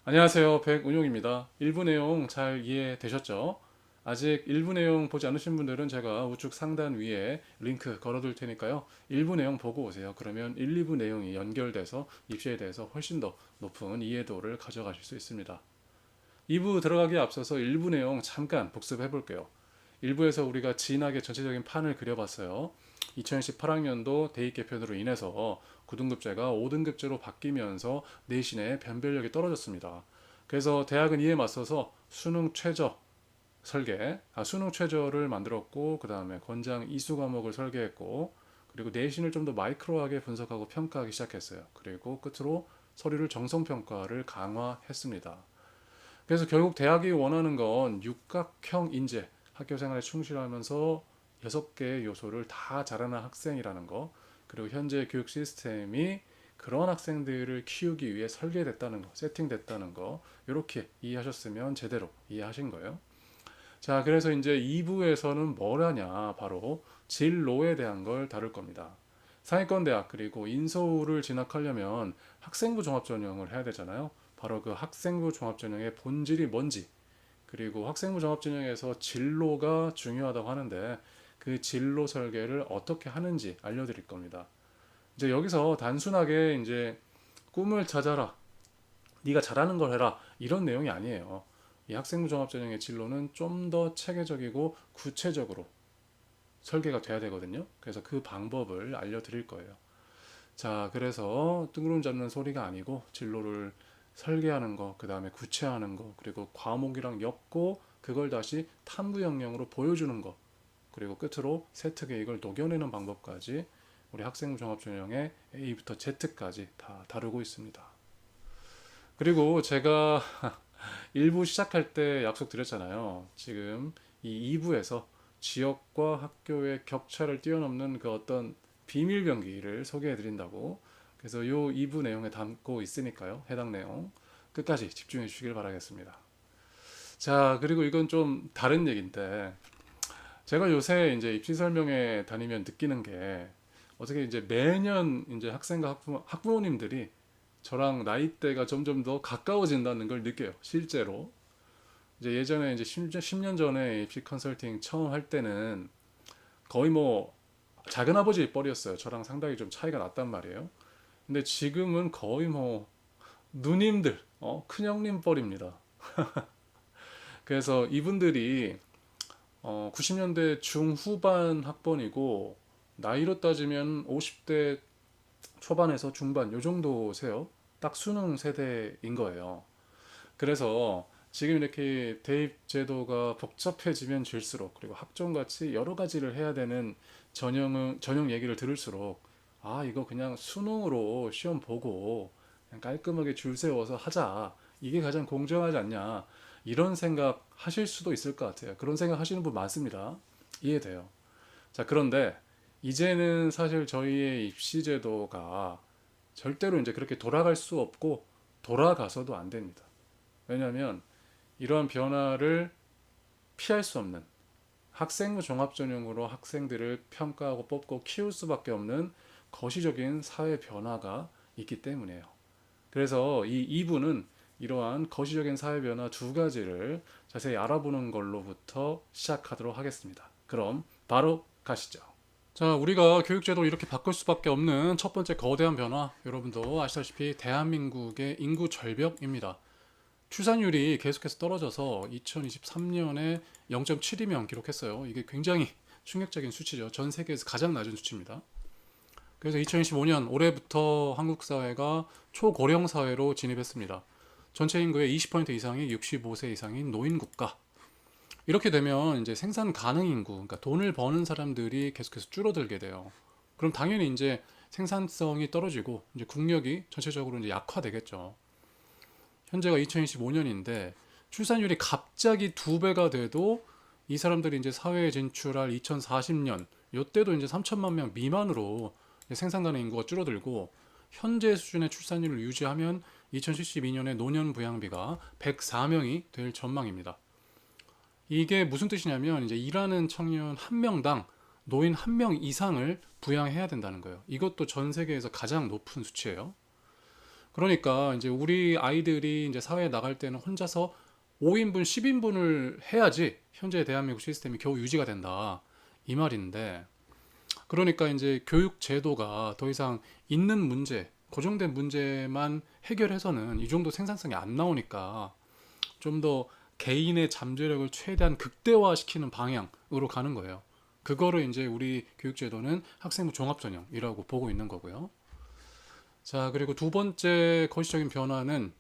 안녕하세요. 백운용입니다. 일부 내용 잘 이해되셨죠? 아직 일부 내용 보지 않으신 분들은 제가 우측 상단 위에 링크 걸어둘 테니까요. 일부 내용 보고 오세요. 그러면 1, 2부 내용이 연결돼서 입시에 대해서 훨씬 더 높은 이해도를 가져가실 수 있습니다. 2부 들어가기에 앞서서 일부 내용 잠깐 복습해 볼게요. 일부에서 우리가 진하게 전체적인 판을 그려봤어요. 2018학년도 대입 개편으로 인해서 9등급제가 5등급제로 바뀌면서 내신의 변별력이 떨어졌습니다. 그래서 대학은 이에 맞서서 수능 최저 수능 최저를 만들었고, 그 다음에 권장 이수 과목을 설계했고, 그리고 내신을 좀 더 마이크로하게 분석하고 평가하기 시작했어요. 그리고 끝으로 서류를 정성평가를 강화했습니다. 그래서 결국 대학이 원하는 건 육각형 인재, 학교 생활에 충실하면서 6개의 요소를 다 잘하는 학생이라는 거, 그리고 현재 교육 시스템이 그런 학생들을 키우기 위해 설계됐다는 거, 세팅됐다는 거, 이렇게 이해하셨으면 제대로 이해하신 거예요. 자, 그래서 이제 2부에서는 뭘 하냐, 바로 진로에 대한 걸 다룰 겁니다. 상위권 대학 그리고 인서울을 진학하려면 학생부 종합전형을 해야 되잖아요. 바로 그 학생부 종합전형의 본질이 뭔지, 그리고 학생부 종합전형에서 진로가 중요하다고 하는데 그 진로 설계를 어떻게 하는지 알려드릴 겁니다. 이제 여기서 단순하게 이제 꿈을 찾아라, 네가 잘하는 걸 해라 이런 내용이 아니에요. 이 학생부 종합전형의 진로는 좀 더 체계적이고 구체적으로 설계가 돼야 되거든요. 그래서 그 방법을 알려드릴 거예요. 자, 그래서 뜬구름 잡는 소리가 아니고 진로를 설계하는 거, 그 다음에 구체화하는 거, 그리고 과목이랑 엮고 그걸 다시 탐구 영역으로 보여주는 거, 그리고 끝으로 세트 계획을 녹여내는 방법까지 우리 학생부 종합전형의 A부터 Z까지 다 다루고 있습니다. 그리고 제가 일부 시작할 때 약속드렸잖아요. 지금 이 2부에서 지역과 학교의 격차를 뛰어넘는 그 어떤 비밀 병기를 소개해 드린다고. 그래서 요 2부 내용에 담고 있으니까요. 해당 내용 끝까지 집중해 주시길 바라겠습니다. 자, 그리고 이건 좀 다른 얘기인데 제가 요새 이제 입시 설명회 다니면 느끼는 게 어떻게 이제 매년 이제 학생과 학부모님들이 저랑 나이대가 점점 더 가까워진다는 걸 느껴요. 실제로. 이제 예전에 이제 10년 전에 입시 컨설팅 처음 할 때는 거의 뭐 작은 아버지 뻘이었어요. 저랑 상당히 좀 차이가 났단 말이에요. 근데 지금은 거의 뭐 누님들, 큰형님 뻘입니다. 그래서 이분들이 90년대 중후반 학번이고 나이로 따지면 50대 초반에서 중반 요 정도세요. 딱 수능 세대인 거예요. 그래서 지금 이렇게 대입 제도가 복잡해지면 질수록, 그리고 학종같이 여러 가지를 해야 되는 전형 얘기를 들을수록, 아, 이거 그냥 수능으로 시험 보고 그냥 깔끔하게 줄 세워서 하자, 이게 가장 공정하지 않냐, 이런 생각 하실 수도 있을 것 같아요. 그런 생각 하시는 분 많습니다. 이해돼요. 자, 그런데 이제는 사실 저희의 입시 제도가 절대로 이제 그렇게 돌아갈 수 없고 돌아가서도 안 됩니다. 왜냐하면 이러한 변화를 피할 수 없는, 학생부 종합전형으로 학생들을 평가하고 뽑고 키울 수밖에 없는 거시적인 사회 변화가 있기 때문이에요. 그래서 이 2부는 이러한 거시적인 사회 변화 두 가지를 자세히 알아보는 걸로부터 시작하도록 하겠습니다. 그럼 바로 가시죠. 자, 우리가 교육제도를 이렇게 바꿀 수밖에 없는 첫 번째 거대한 변화, 여러분도 아시다시피 대한민국의 인구 절벽입니다. 출산율이 계속해서 떨어져서 2023년에 0.72명 기록했어요. 이게 굉장히 충격적인 수치죠. 전 세계에서 가장 낮은 수치입니다. 그래서 2025년 올해부터 한국 사회가 초고령 사회로 진입했습니다. 전체 인구의 20% 이상이 65세 이상인 노인 국가. 이렇게 되면 이제 생산 가능 인구, 그러니까 돈을 버는 사람들이 계속해서 줄어들게 돼요. 그럼 당연히 이제 생산성이 떨어지고 이제 국력이 전체적으로 이제 약화되겠죠. 현재가 2025년인데 출산율이 갑자기 두 배가 돼도 이 사람들이 이제 사회에 진출할 2040년 요때도 이제 3천만 명 미만으로 생산 가능 인구가 줄어들고, 현재 수준의 출산율을 유지하면 2072년에 노년 부양비가 104명이 될 전망입니다. 이게 무슨 뜻이냐면 이제 일하는 청년 한 명당 노인 한 명 이상을 부양해야 된다는 거예요. 이것도 전 세계에서 가장 높은 수치예요. 그러니까 이제 우리 아이들이 이제 사회에 나갈 때는 혼자서 5인분, 10인분을 해야지 현재 대한민국 시스템이 겨우 유지가 된다. 이 말인데, 그러니까 이제 교육 제도가 더 이상 있는 문제, 고정된 문제만 해결해서는 이 정도 생산성이 안 나오니까 좀 더 개인의 잠재력을 최대한 극대화시키는 방향으로 가는 거예요. 그거를 이제 우리 교육제도는 학생부 종합전형이라고 보고 있는 거고요. 자, 그리고 두 번째 거시적인 변화는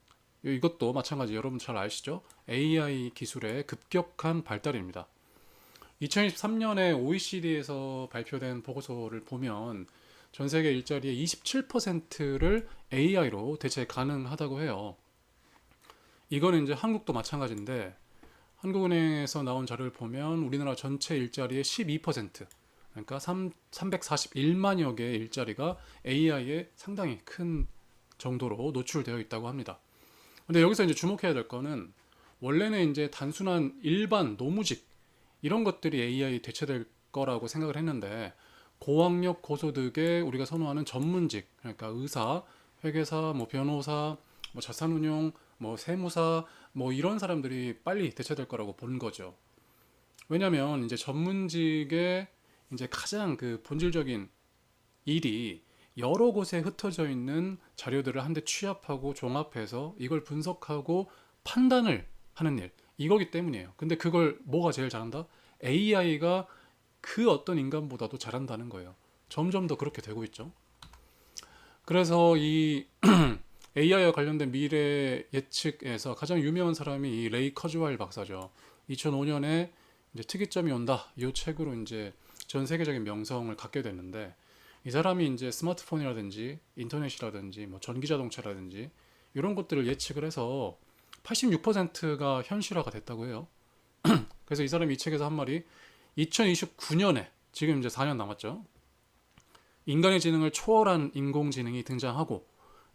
이것도 마찬가지 여러분 잘 아시죠? AI 기술의 급격한 발달입니다. 2023년에 OECD에서 발표된 보고서를 보면 전 세계 일자리의 27%를 AI로 대체 가능하다고 해요. 이거는 이제 한국도 마찬가지인데 한국은행에서 나온 자료를 보면 우리나라 전체 일자리의 12%, 그러니까 341만여 개의 일자리가 AI에 상당히 큰 정도로 노출되어 있다고 합니다. 근데 여기서 이제 주목해야 될 거는 원래는 이제 단순한 일반 노무직 이런 것들이 AI 대체될 거라고 생각을 했는데 고학력 고소득에 우리가 선호하는 전문직, 그러니까 의사, 회계사, 뭐 변호사, 뭐 자산운용, 뭐 세무사, 뭐 이런 사람들이 빨리 대체될 거라고 본 거죠. 왜냐하면 이제 전문직의 이제 가장 그 본질적인 일이 여러 곳에 흩어져 있는 자료들을 한데 취합하고 종합해서 이걸 분석하고 판단을 하는 일, 이거기 때문이에요. 근데 그걸 뭐가 제일 잘한다? AI가 그 어떤 인간보다도 잘한다는 거예요. 점점 더 그렇게 되고 있죠. 그래서 이 AI와 관련된 미래 예측에서 가장 유명한 사람이 이 레이 커즈와일 박사죠. 2005년에 이제 특이점이 온다. 이 책으로 이제 전 세계적인 명성을 갖게 됐는데 이 사람이 이제 스마트폰이라든지 인터넷이라든지 뭐 전기 자동차라든지 이런 것들을 예측을 해서 86%가 현실화가 됐다고 해요. 그래서 이 사람이 이 책에서 한 말이 2029년에 지금 이제 4년 남았죠. 인간의 지능을 초월한 인공지능이 등장하고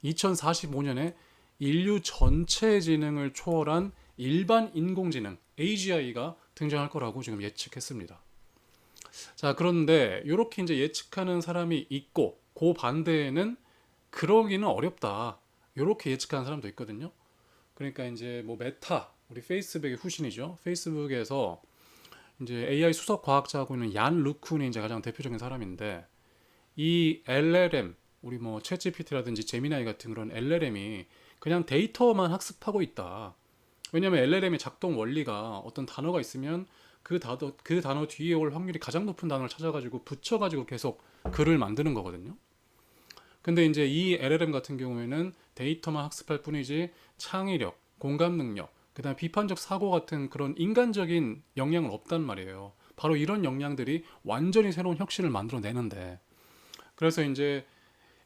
2045년에 인류 전체의 지능을 초월한 일반 인공지능 AGI가 등장할 거라고 지금 예측했습니다. 자, 그런데 이렇게 이제 예측하는 사람이 있고 그 반대에는 그러기는 어렵다. 이렇게 예측하는 사람도 있거든요. 그러니까 이제 뭐 메타, 우리 페이스북의 후신이죠. 페이스북에서 이제 AI 수석 과학자하고 있는 얀 루쿤이 이제 가장 대표적인 사람인데 이 LLM, 우리 뭐 챗GPT라든지 제미나이 같은 그런 LLM이 그냥 데이터만 학습하고 있다. 왜냐하면 LLM의 작동 원리가 어떤 단어가 있으면 그 단어 뒤에 올 확률이 가장 높은 단어를 찾아가지고 붙여가지고 계속 글을 만드는 거거든요. 근데 이제 이 LLM 같은 경우에는 데이터만 학습할 뿐이지 창의력, 공감 능력, 그다음 비판적 사고 같은 그런 인간적인 역량은 없단 말이에요. 바로 이런 역량들이 완전히 새로운 혁신을 만들어내는데 그래서 이제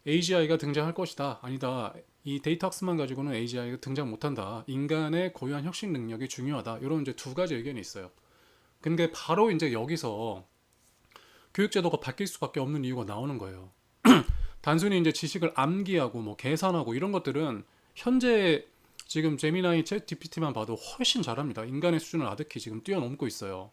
AGI가 등장할 것이다. 아니다. 이 데이터 학습만 가지고는 AGI가 등장 못한다. 인간의 고유한 혁신 능력이 중요하다. 이런 이제 두 가지 의견이 있어요. 근데 바로 이제 여기서 교육제도가 바뀔 수밖에 없는 이유가 나오는 거예요. 단순히 이제 지식을 암기하고 뭐 계산하고 이런 것들은 현재 지금 제미나이 챗 GPT만 봐도 훨씬 잘합니다. 인간의 수준을 아득히 지금 뛰어넘고 있어요.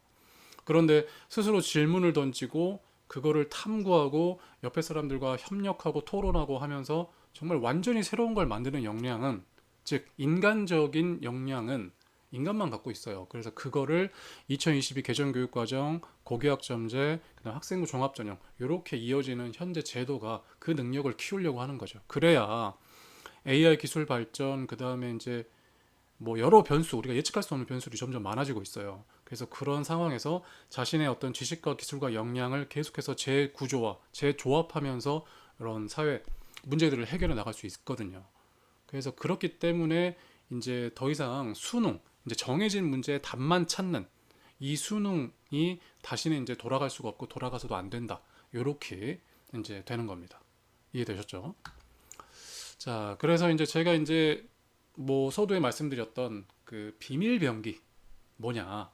그런데 스스로 질문을 던지고 그거를 탐구하고 옆에 사람들과 협력하고 토론하고 하면서 정말 완전히 새로운 걸 만드는 역량은, 즉 인간적인 역량은 인간만 갖고 있어요. 그래서 그거를 2022 개정교육과정, 고교학점제, 그다음 학생부 종합전형 이렇게 이어지는 현재 제도가 그 능력을 키우려고 하는 거죠. 그래야 AI 기술 발전, 그다음에 이제 뭐 여러 변수, 우리가 예측할 수 없는 변수들이 점점 많아지고 있어요. 그래서 그런 상황에서 자신의 어떤 지식과 기술과 역량을 계속해서 재구조화, 재조합하면서 이런 사회 문제들을 해결해 나갈 수 있거든요. 그래서 그렇기 때문에 이제 더 이상 수능, 이제 정해진 문제의 답만 찾는 이 수능이 다시는 이제 돌아갈 수가 없고 돌아가서도 안 된다. 이렇게 이제 되는 겁니다. 이해되셨죠? 자, 그래서 이제 제가 이제 뭐 서두에 말씀드렸던 그 비밀 병기 뭐냐,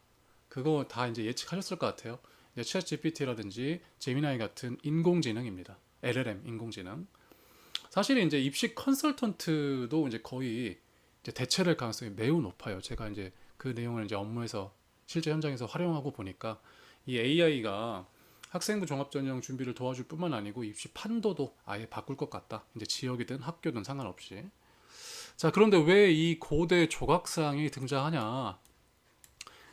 그거 다 이제 예측하셨을 것 같아요. 이제 챗 GPT라든지 제미나이 같은 인공지능입니다. LLM 인공지능. 사실 이제 입시 컨설턴트도 이제 거의 이제 대체될 가능성이 매우 높아요. 제가 이제 그 내용을 이제 업무에서 실제 현장에서 활용하고 보니까 이 AI가 학생부 종합전형 준비를 도와줄 뿐만 아니고 입시 판도도 아예 바꿀 것 같다. 이제 지역이든 학교든 상관없이. 자, 그런데 왜 이 고대 조각상이 등장하냐?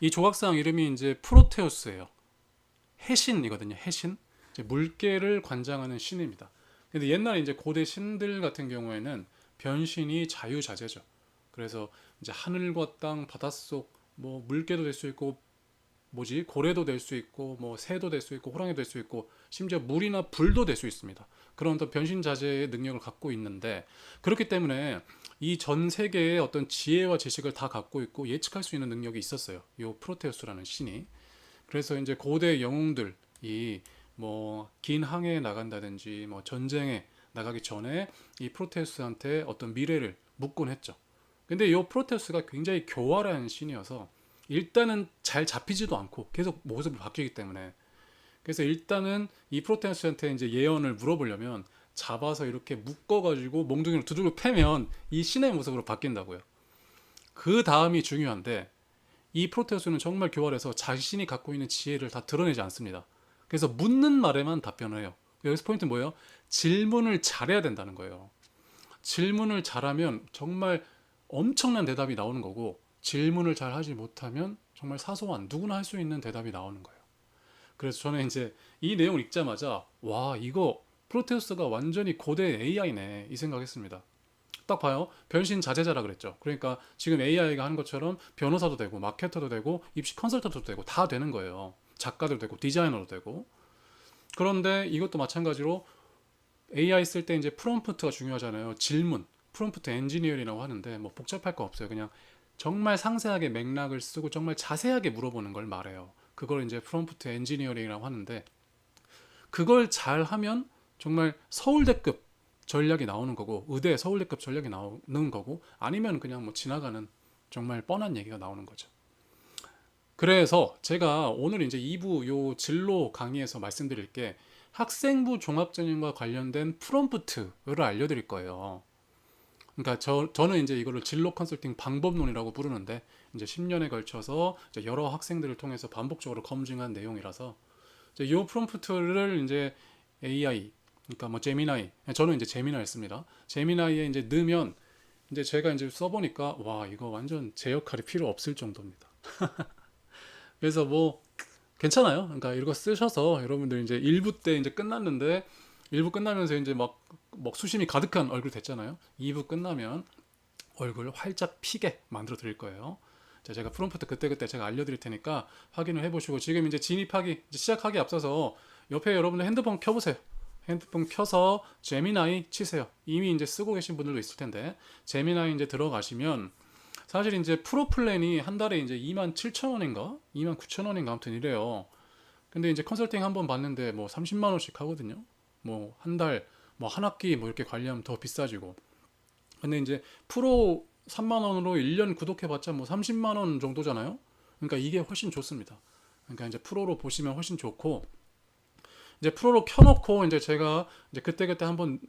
이 조각상 이름이 이제 프로테우스예요. 해신이거든요. 해신. 이제 물개를 관장하는 신입니다. 근데 옛날에 이제 고대 신들 같은 경우에는 변신이 자유자재죠. 그래서 이제 하늘과 땅, 바닷속, 뭐 물개도 될 수 있고, 뭐지, 고래도 될 수 있고, 뭐 새도 될 수 있고, 호랑이도 될 수 있고, 심지어 물이나 불도 될 수 있습니다. 그런 어떤 변신 자재의 능력을 갖고 있는데, 그렇기 때문에 이 전 세계의 어떤 지혜와 지식을 다 갖고 있고 예측할 수 있는 능력이 있었어요. 이 프로테우스라는 신이. 그래서 이제 고대 영웅들이 뭐 긴 항해에 나간다든지 뭐 전쟁에 나가기 전에 이 프로테우스한테 어떤 미래를 묻곤 했죠. 근데 이 프로테우스가 굉장히 교활한 신이어서 일단은 잘 잡히지도 않고 계속 모습이 바뀌기 때문에, 그래서 일단은 이 프로테우스한테 이제 예언을 물어보려면 잡아서 이렇게 묶어가지고 몽둥이로 두들겨 패면 이 신의 모습으로 바뀐다고요. 그 다음이 중요한데, 이 프로테우스는 정말 교활해서 자신이 갖고 있는 지혜를 다 드러내지 않습니다. 그래서 묻는 말에만 답변을 해요. 여기서 포인트는 뭐예요? 질문을 잘해야 된다는 거예요. 질문을 잘하면 정말 엄청난 대답이 나오는 거고, 질문을 잘 하지 못하면 정말 사소한 누구나 할 수 있는 대답이 나오는 거예요. 그래서 저는 이제 이 내용을 읽자마자 와, 이거 프로테우스가 완전히 고대 AI네 이 생각했습니다. 딱 봐요. 변신 자제자라 그랬죠. 그러니까 지금 AI가 하는 것처럼 변호사도 되고 마케터도 되고 입시 컨설턴트도 되고 다 되는 거예요. 작가도 되고 디자이너도 되고. 그런데 이것도 마찬가지로 AI 쓸 때 이제 프롬프트가 중요하잖아요. 질문. 프롬프트 엔지니어링이라고 하는데 뭐 복잡할 거 없어요. 그냥 정말 상세하게 맥락을 쓰고 정말 자세하게 물어보는 걸 말해요. 그걸 이제 프롬프트 엔지니어링이라고 하는데, 그걸 잘 하면 정말 서울대급 전략이 나오는 거고, 의대 서울대급 전략이 나오는 거고, 아니면 그냥 뭐 지나가는 정말 뻔한 얘기가 나오는 거죠. 그래서 제가 오늘 이제 2부 요 진로 강의에서 말씀드릴 게 학생부 종합전형과 관련된 프롬프트를 알려드릴 거예요. 그러니까 저는 이제 이거를 진로 컨설팅 방법론이라고 부르는데, 이제 10년에 걸쳐서 이제 여러 학생들을 통해서 반복적으로 검증한 내용이라서 이제 이 프롬프트를 이제 AI, 그러니까 뭐 제미나이, 저는 이제 제미나이 씁니다. 제미나이에 이제 넣으면 이제 제가 이제 써보니까 와, 이거 완전 제 역할이 필요 없을 정도입니다. 그래서 뭐 괜찮아요. 그러니까 이거 쓰셔서 여러분들 이제 1부 때 이제 끝났는데, 1부 끝나면서 이제 막 수심이 가득한 얼굴 됐잖아요. 2부 끝나면 얼굴 활짝 피게 만들어 드릴 거예요. 자, 제가 프롬프트 그때그때 제가 알려드릴 테니까 확인을 해보시고, 지금 이제 진입하기, 이제 시작하기 앞서서 옆에 여러분들 핸드폰 켜보세요. 핸드폰 켜서 제미나이 치세요. 이미 이제 쓰고 계신 분들도 있을 텐데, 제미나이 이제 들어가시면 사실 이제 프로 플랜이 한 달에 이제 27,000원인가? 29,000원인가? 아무튼 이래요. 근데 이제 컨설팅 한번 받는데 뭐 30만 원씩 하거든요. 뭐 한 달, 뭐 한 학기 뭐 이렇게 관리하면 더 비싸지고. 근데 이제 프로 3만 원으로 1년 구독해봤자 뭐 30만 원 정도잖아요. 그러니까 이게 훨씬 좋습니다. 그러니까 이제 프로로 보시면 훨씬 좋고, 이제 프로로 켜놓고 이제 제가 이제 그때그때 한번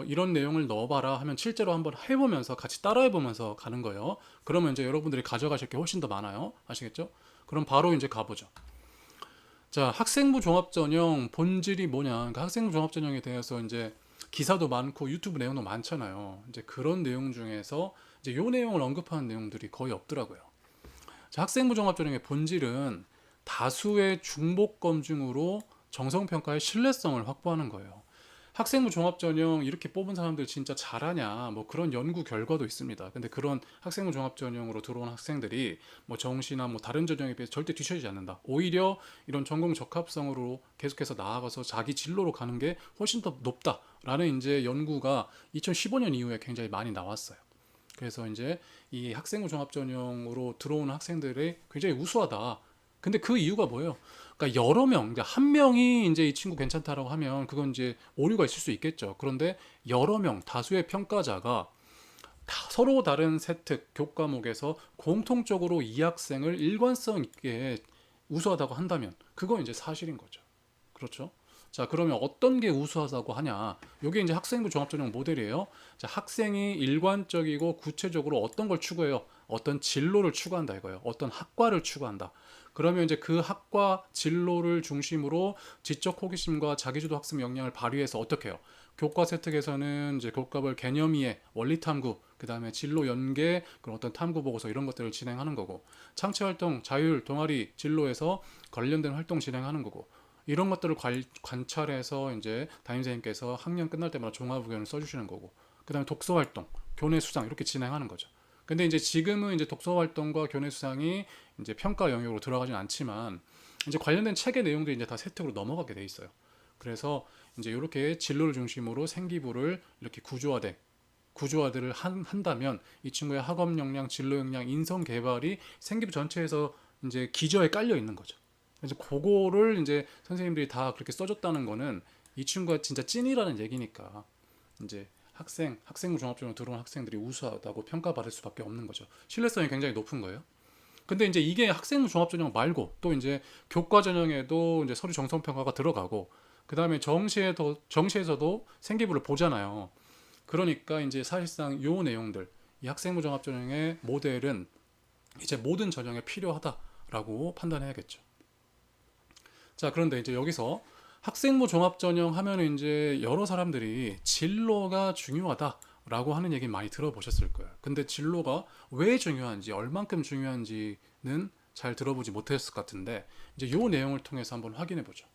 이런 내용을 넣어봐라 하면 실제로 한번 해보면서 같이 따라해보면서 가는 거예요. 그러면 이제 여러분들이 가져가실 게 훨씬 더 많아요. 아시겠죠? 그럼 바로 이제 가보죠. 자, 학생부 종합전형 본질이 뭐냐? 그러니까 학생부 종합전형에 대해서 이제 기사도 많고 유튜브 내용도 많잖아요. 이제 그런 내용 중에서 이제 요 내용을 언급하는 내용들이 거의 없더라고요. 자, 학생부 종합전형의 본질은 다수의 중복 검증으로 정성평가의 신뢰성을 확보하는 거예요. 학생부 종합전형 이렇게 뽑은 사람들 진짜 잘하냐, 뭐 그런 연구 결과도 있습니다. 근데 그런 학생부 종합전형으로 들어온 학생들이 뭐 정시나 뭐 다른 전형에 비해서 절대 뒤처지지 않는다. 오히려 이런 전공 적합성으로 계속해서 나아가서 자기 진로로 가는 게 훨씬 더 높다라는 이제 연구가 2015년 이후에 굉장히 많이 나왔어요. 그래서 이제 이 학생부 종합전형으로 들어오는 학생들이 굉장히 우수하다. 근데 그 이유가 뭐예요? 그러니까 여러 명, 그러니까 한 명이 이제 이 친구 괜찮다라고 하면 그건 이제 오류가 있을 수 있겠죠. 그런데 여러 명, 다수의 평가자가 서로 다른 세특, 교과목에서 공통적으로 이 학생을 일관성 있게 우수하다고 한다면 그건 이제 사실인 거죠. 그렇죠? 자, 그러면 어떤 게 우수하다고 하냐? 이게 이제 학생부 종합전형 모델이에요. 자, 학생이 일관적이고 구체적으로 어떤 걸 추구해요? 어떤 진로를 추구한다 이거예요. 어떤 학과를 추구한다. 그러면 이제 그 학과 진로를 중심으로 지적 호기심과 자기주도 학습 역량을 발휘해서 어떻게 해요? 교과 세특에서는 이제 교과별 개념이해, 원리 탐구, 그 다음에 진로 연계, 그런 어떤 탐구 보고서 이런 것들을 진행하는 거고, 창체 활동, 자율, 동아리, 진로에서 관련된 활동 진행하는 거고, 이런 것들을 관찰해서 이제 담임선생님께서 학년 끝날 때마다 종합 의견을 써주시는 거고, 그 다음에 독서 활동, 교내 수상 이렇게 진행하는 거죠. 근데 이제 지금은 이제 독서 활동과 교내 수상이 이제 평가 영역으로 들어가진 않지만 이제 관련된 책의 내용들이 이제 다 세특으로 넘어가게 돼 있어요. 그래서 이제 이렇게 진로를 중심으로 생기부를 이렇게 구조화들을 한다면 이 친구의 학업 역량, 진로 역량, 인성 개발이 생기부 전체에서 이제 기저에 깔려 있는 거죠. 그래서 그거를 이제 선생님들이 다 그렇게 써줬다는 거는 이 친구가 진짜 찐이라는 얘기니까 이제 학생부 종합전형 들어온 학생들이 우수하다고 평가받을 수밖에 없는 거죠. 신뢰성이 굉장히 높은 거예요. 근데 이제 이게 학생부 종합전형 말고 또 이제 교과 전형에도 이제 서류 정성 평가가 들어가고 그 다음에 정시에서도 생기부를 보잖아요. 그러니까 이제 사실상 요 내용들 이 학생부 종합전형의 모델은 이제 모든 전형에 필요하다라고 판단해야겠죠. 자, 그런데 이제 여기서 학생부 종합전형 하면 이제 여러 사람들이 진로가 중요하다라고 하는 얘기 많이 들어보셨을 거예요. 근데 진로가 왜 중요한지, 얼만큼 중요한지는 잘 들어보지 못했을 것 같은데 이제 요 내용을 통해서 한번 확인해 보죠.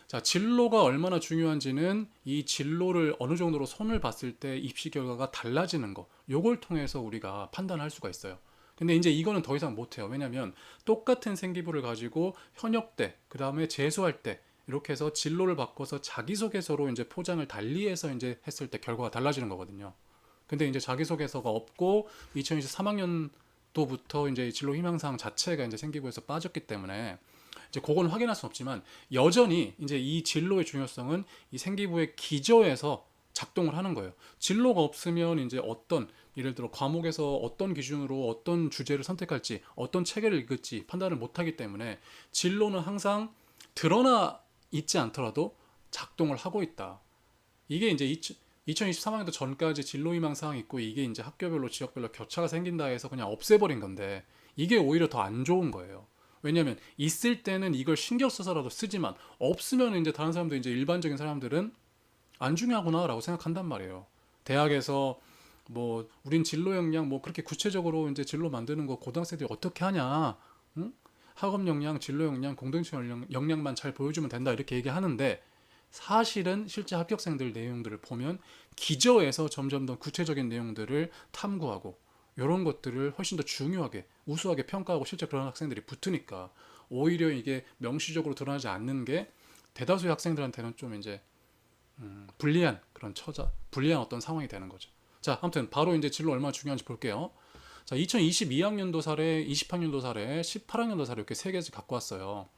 자, 진로가 얼마나 중요한지는 이 진로를 어느 정도로 손을 봤을 때 입시 결과가 달라지는 거, 요걸 통해서 우리가 판단할 수가 있어요. 근데 이제 이거는 더 이상 못해요. 왜냐면 똑같은 생기부를 가지고 현역 때, 그 다음에 재수할 때 이렇게 해서 진로를 바꿔서 자기소개서로 이제 포장을 달리해서 이제 했을 때 결과가 달라지는 거거든요. 근데 이제 자기소개서가 없고 2023학년도부터 이제 진로 희망사항 자체가 이제 생기부에서 빠졌기 때문에 이제 그건 확인할 수는 없지만 여전히 이제 이 진로의 중요성은 이 생기부의 기저에서 작동을 하는 거예요. 진로가 없으면 이제 어떤 예를 들어 과목에서 어떤 기준으로 어떤 주제를 선택할지 어떤 체계를 읽을지 판단을 못하기 때문에 진로는 항상 드러나 있지 않더라도 작동을 하고 있다. 이게 이제 2023학년도 전까지 진로희망 사항이 있고 이게 이제 학교별로 지역별로 격차가 생긴다 해서 그냥 없애버린 건데 이게 오히려 더 안 좋은 거예요. 왜냐하면 있을 때는 이걸 신경 써서라도 쓰지만 없으면 이제 다른 사람들 이제 일반적인 사람들은 안 중요하구나라고 생각한단 말이에요. 대학에서 뭐 우린 진로 역량 뭐 그렇게 구체적으로 이제 진로 만드는 거 고등학생들이 어떻게 하냐? 응? 학업 역량, 진로 역량, 공동체 역량만 잘 보여주면 된다 이렇게 얘기하는데 사실은 실제 합격생들 내용들을 보면 기저에서 점점 더 구체적인 내용들을 탐구하고 이런 것들을 훨씬 더 중요하게 우수하게 평가하고 실제 그런 학생들이 붙으니까 오히려 이게 명시적으로 드러나지 않는 게 대다수의 학생들한테는 좀 이제 불리한 불리한 어떤 상황이 되는 거죠. 자, 아무튼 바로 이제 진로 얼마나 중요한지 볼게요. 자, 2022학년도 사례, 20학년도 사례, 18학년도 사례 이렇게 세 개씩 갖고 왔어요.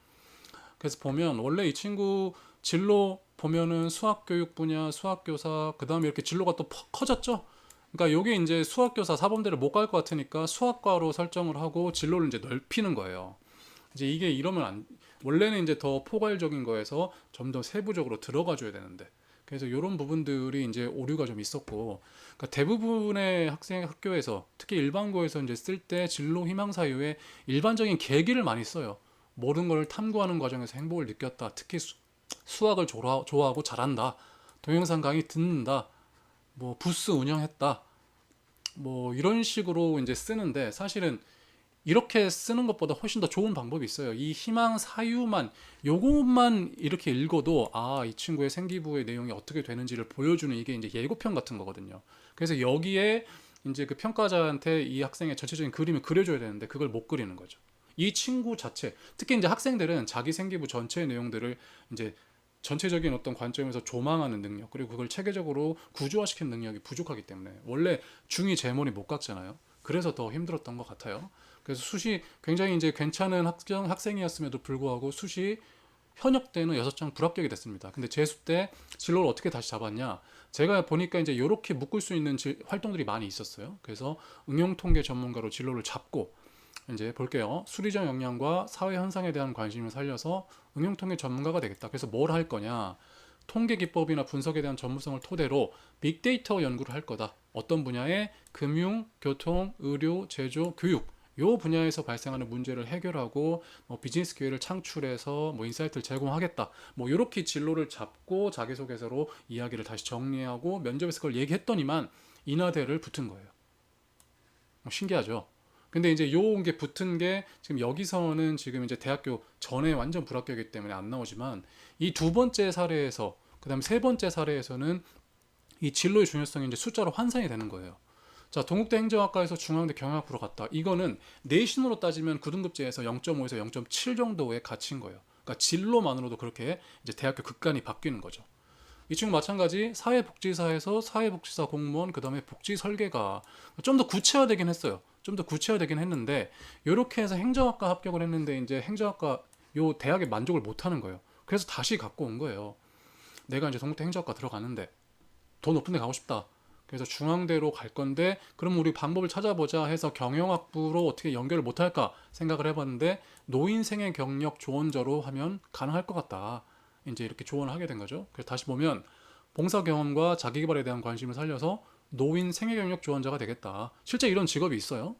그래서 보면 원래 이 친구 진로 보면은 수학교육 분야, 수학교사, 그 다음에 이렇게 진로가 또 커졌죠. 그러니까 요게 이제 수학교사 사범대를 못 갈 것 같으니까 수학과로 설정을 하고 진로를 이제 넓히는 거예요. 이제 이게 이러면 원래는 이제 더 포괄적인 거에서 좀 더 세부적으로 들어가 줘야 되는데 그래서 이런 부분들이 이제 오류가 좀 있었고 그러니까 대부분의 학교에서 특히 일반고에서 이제 쓸 때 진로 희망 사유에 일반적인 계기를 많이 써요. 모든 걸 탐구하는 과정에서 행복을 느꼈다. 특히 수학을 좋아하고 잘한다. 동영상 강의 듣는다. 뭐 부스 운영했다. 뭐 이런 식으로 이제 쓰는데 사실은 이렇게 쓰는 것보다 훨씬 더 좋은 방법이 있어요. 이 희망 사유만 요것만 이렇게 읽어도 아, 이 친구의 생기부의 내용이 어떻게 되는지를 보여주는 이게 이제 예고편 같은 거거든요. 그래서 여기에 이제 그 평가자한테 이 학생의 전체적인 그림을 그려줘야 되는데 그걸 못 그리는 거죠. 이 친구 자체, 특히 이제 학생들은 자기 생기부 전체의 내용들을 이제 전체적인 어떤 관점에서 조망하는 능력 그리고 그걸 체계적으로 구조화시키는 능력이 부족하기 때문에 원래 중2 제몰이 못 깎잖아요. 그래서 더 힘들었던 것 같아요. 그래서 수시 굉장히 이제 괜찮은 학생이었음에도 불구하고 수시 현역 때는 6장 불합격이 됐습니다. 근데 재수 때 진로를 어떻게 다시 잡았냐? 제가 보니까 이제 이렇게 묶을 수 있는 활동들이 많이 있었어요. 그래서 응용통계 전문가로 진로를 잡고 이제 볼게요. 수리적 역량과 사회 현상에 대한 관심을 살려서 응용통계 전문가가 되겠다. 그래서 뭘 할 거냐? 통계 기법이나 분석에 대한 전문성을 토대로 빅데이터 연구를 할 거다. 어떤 분야에 금융, 교통, 의료, 제조, 교육 요 분야에서 발생하는 문제를 해결하고 뭐 비즈니스 기회를 창출해서 뭐 인사이트를 제공하겠다. 뭐 이렇게 진로를 잡고 자기소개서로 이야기를 다시 정리하고 면접에서 그걸 얘기했더니만 인하대를 붙은 거예요. 신기하죠. 근데 이제 요런 게 붙은 게 지금 여기서는 지금 이제 대학교 전에 완전 불합격이기 때문에 안 나오지만 이 두 번째 사례에서 그다음에 세 번째 사례에서는 이 진로의 중요성이 이제 숫자로 환산이 되는 거예요. 자, 동국대 행정학과에서 중앙대 경영학부로 갔다. 이거는 내신으로 따지면 9등급제에서 0.5에서 0.7 정도의 가치인 거예요. 그러니까 진로만으로도 그렇게 이제 대학교 극간이 바뀌는 거죠. 이 친구 마찬가지 사회복지사에서 사회복지사 공무원 그다음에 복지 설계가 좀 더 구체화되긴 했어요. 좀 더 구체화되긴 했는데 이렇게 해서 행정학과 합격을 했는데 이제 행정학과 요 대학에 만족을 못 하는 거예요. 그래서 다시 갖고 온 거예요. 내가 이제 동국대 행정학과 들어가는데 더 높은 데 가고 싶다. 그래서 중앙대로 갈 건데 그럼 우리 방법을 찾아보자 해서 경영학부로 어떻게 연결을 못할까 생각을 해봤는데 노인생애 경력 조언자로 하면 가능할 것 같다. 이제 이렇게 조언을 하게 된 거죠. 그래서 다시 보면 봉사 경험과 자기 개발에 대한 관심을 살려서 노인 생애 경력 조언자가 되겠다. 실제 이런 직업이 있어요.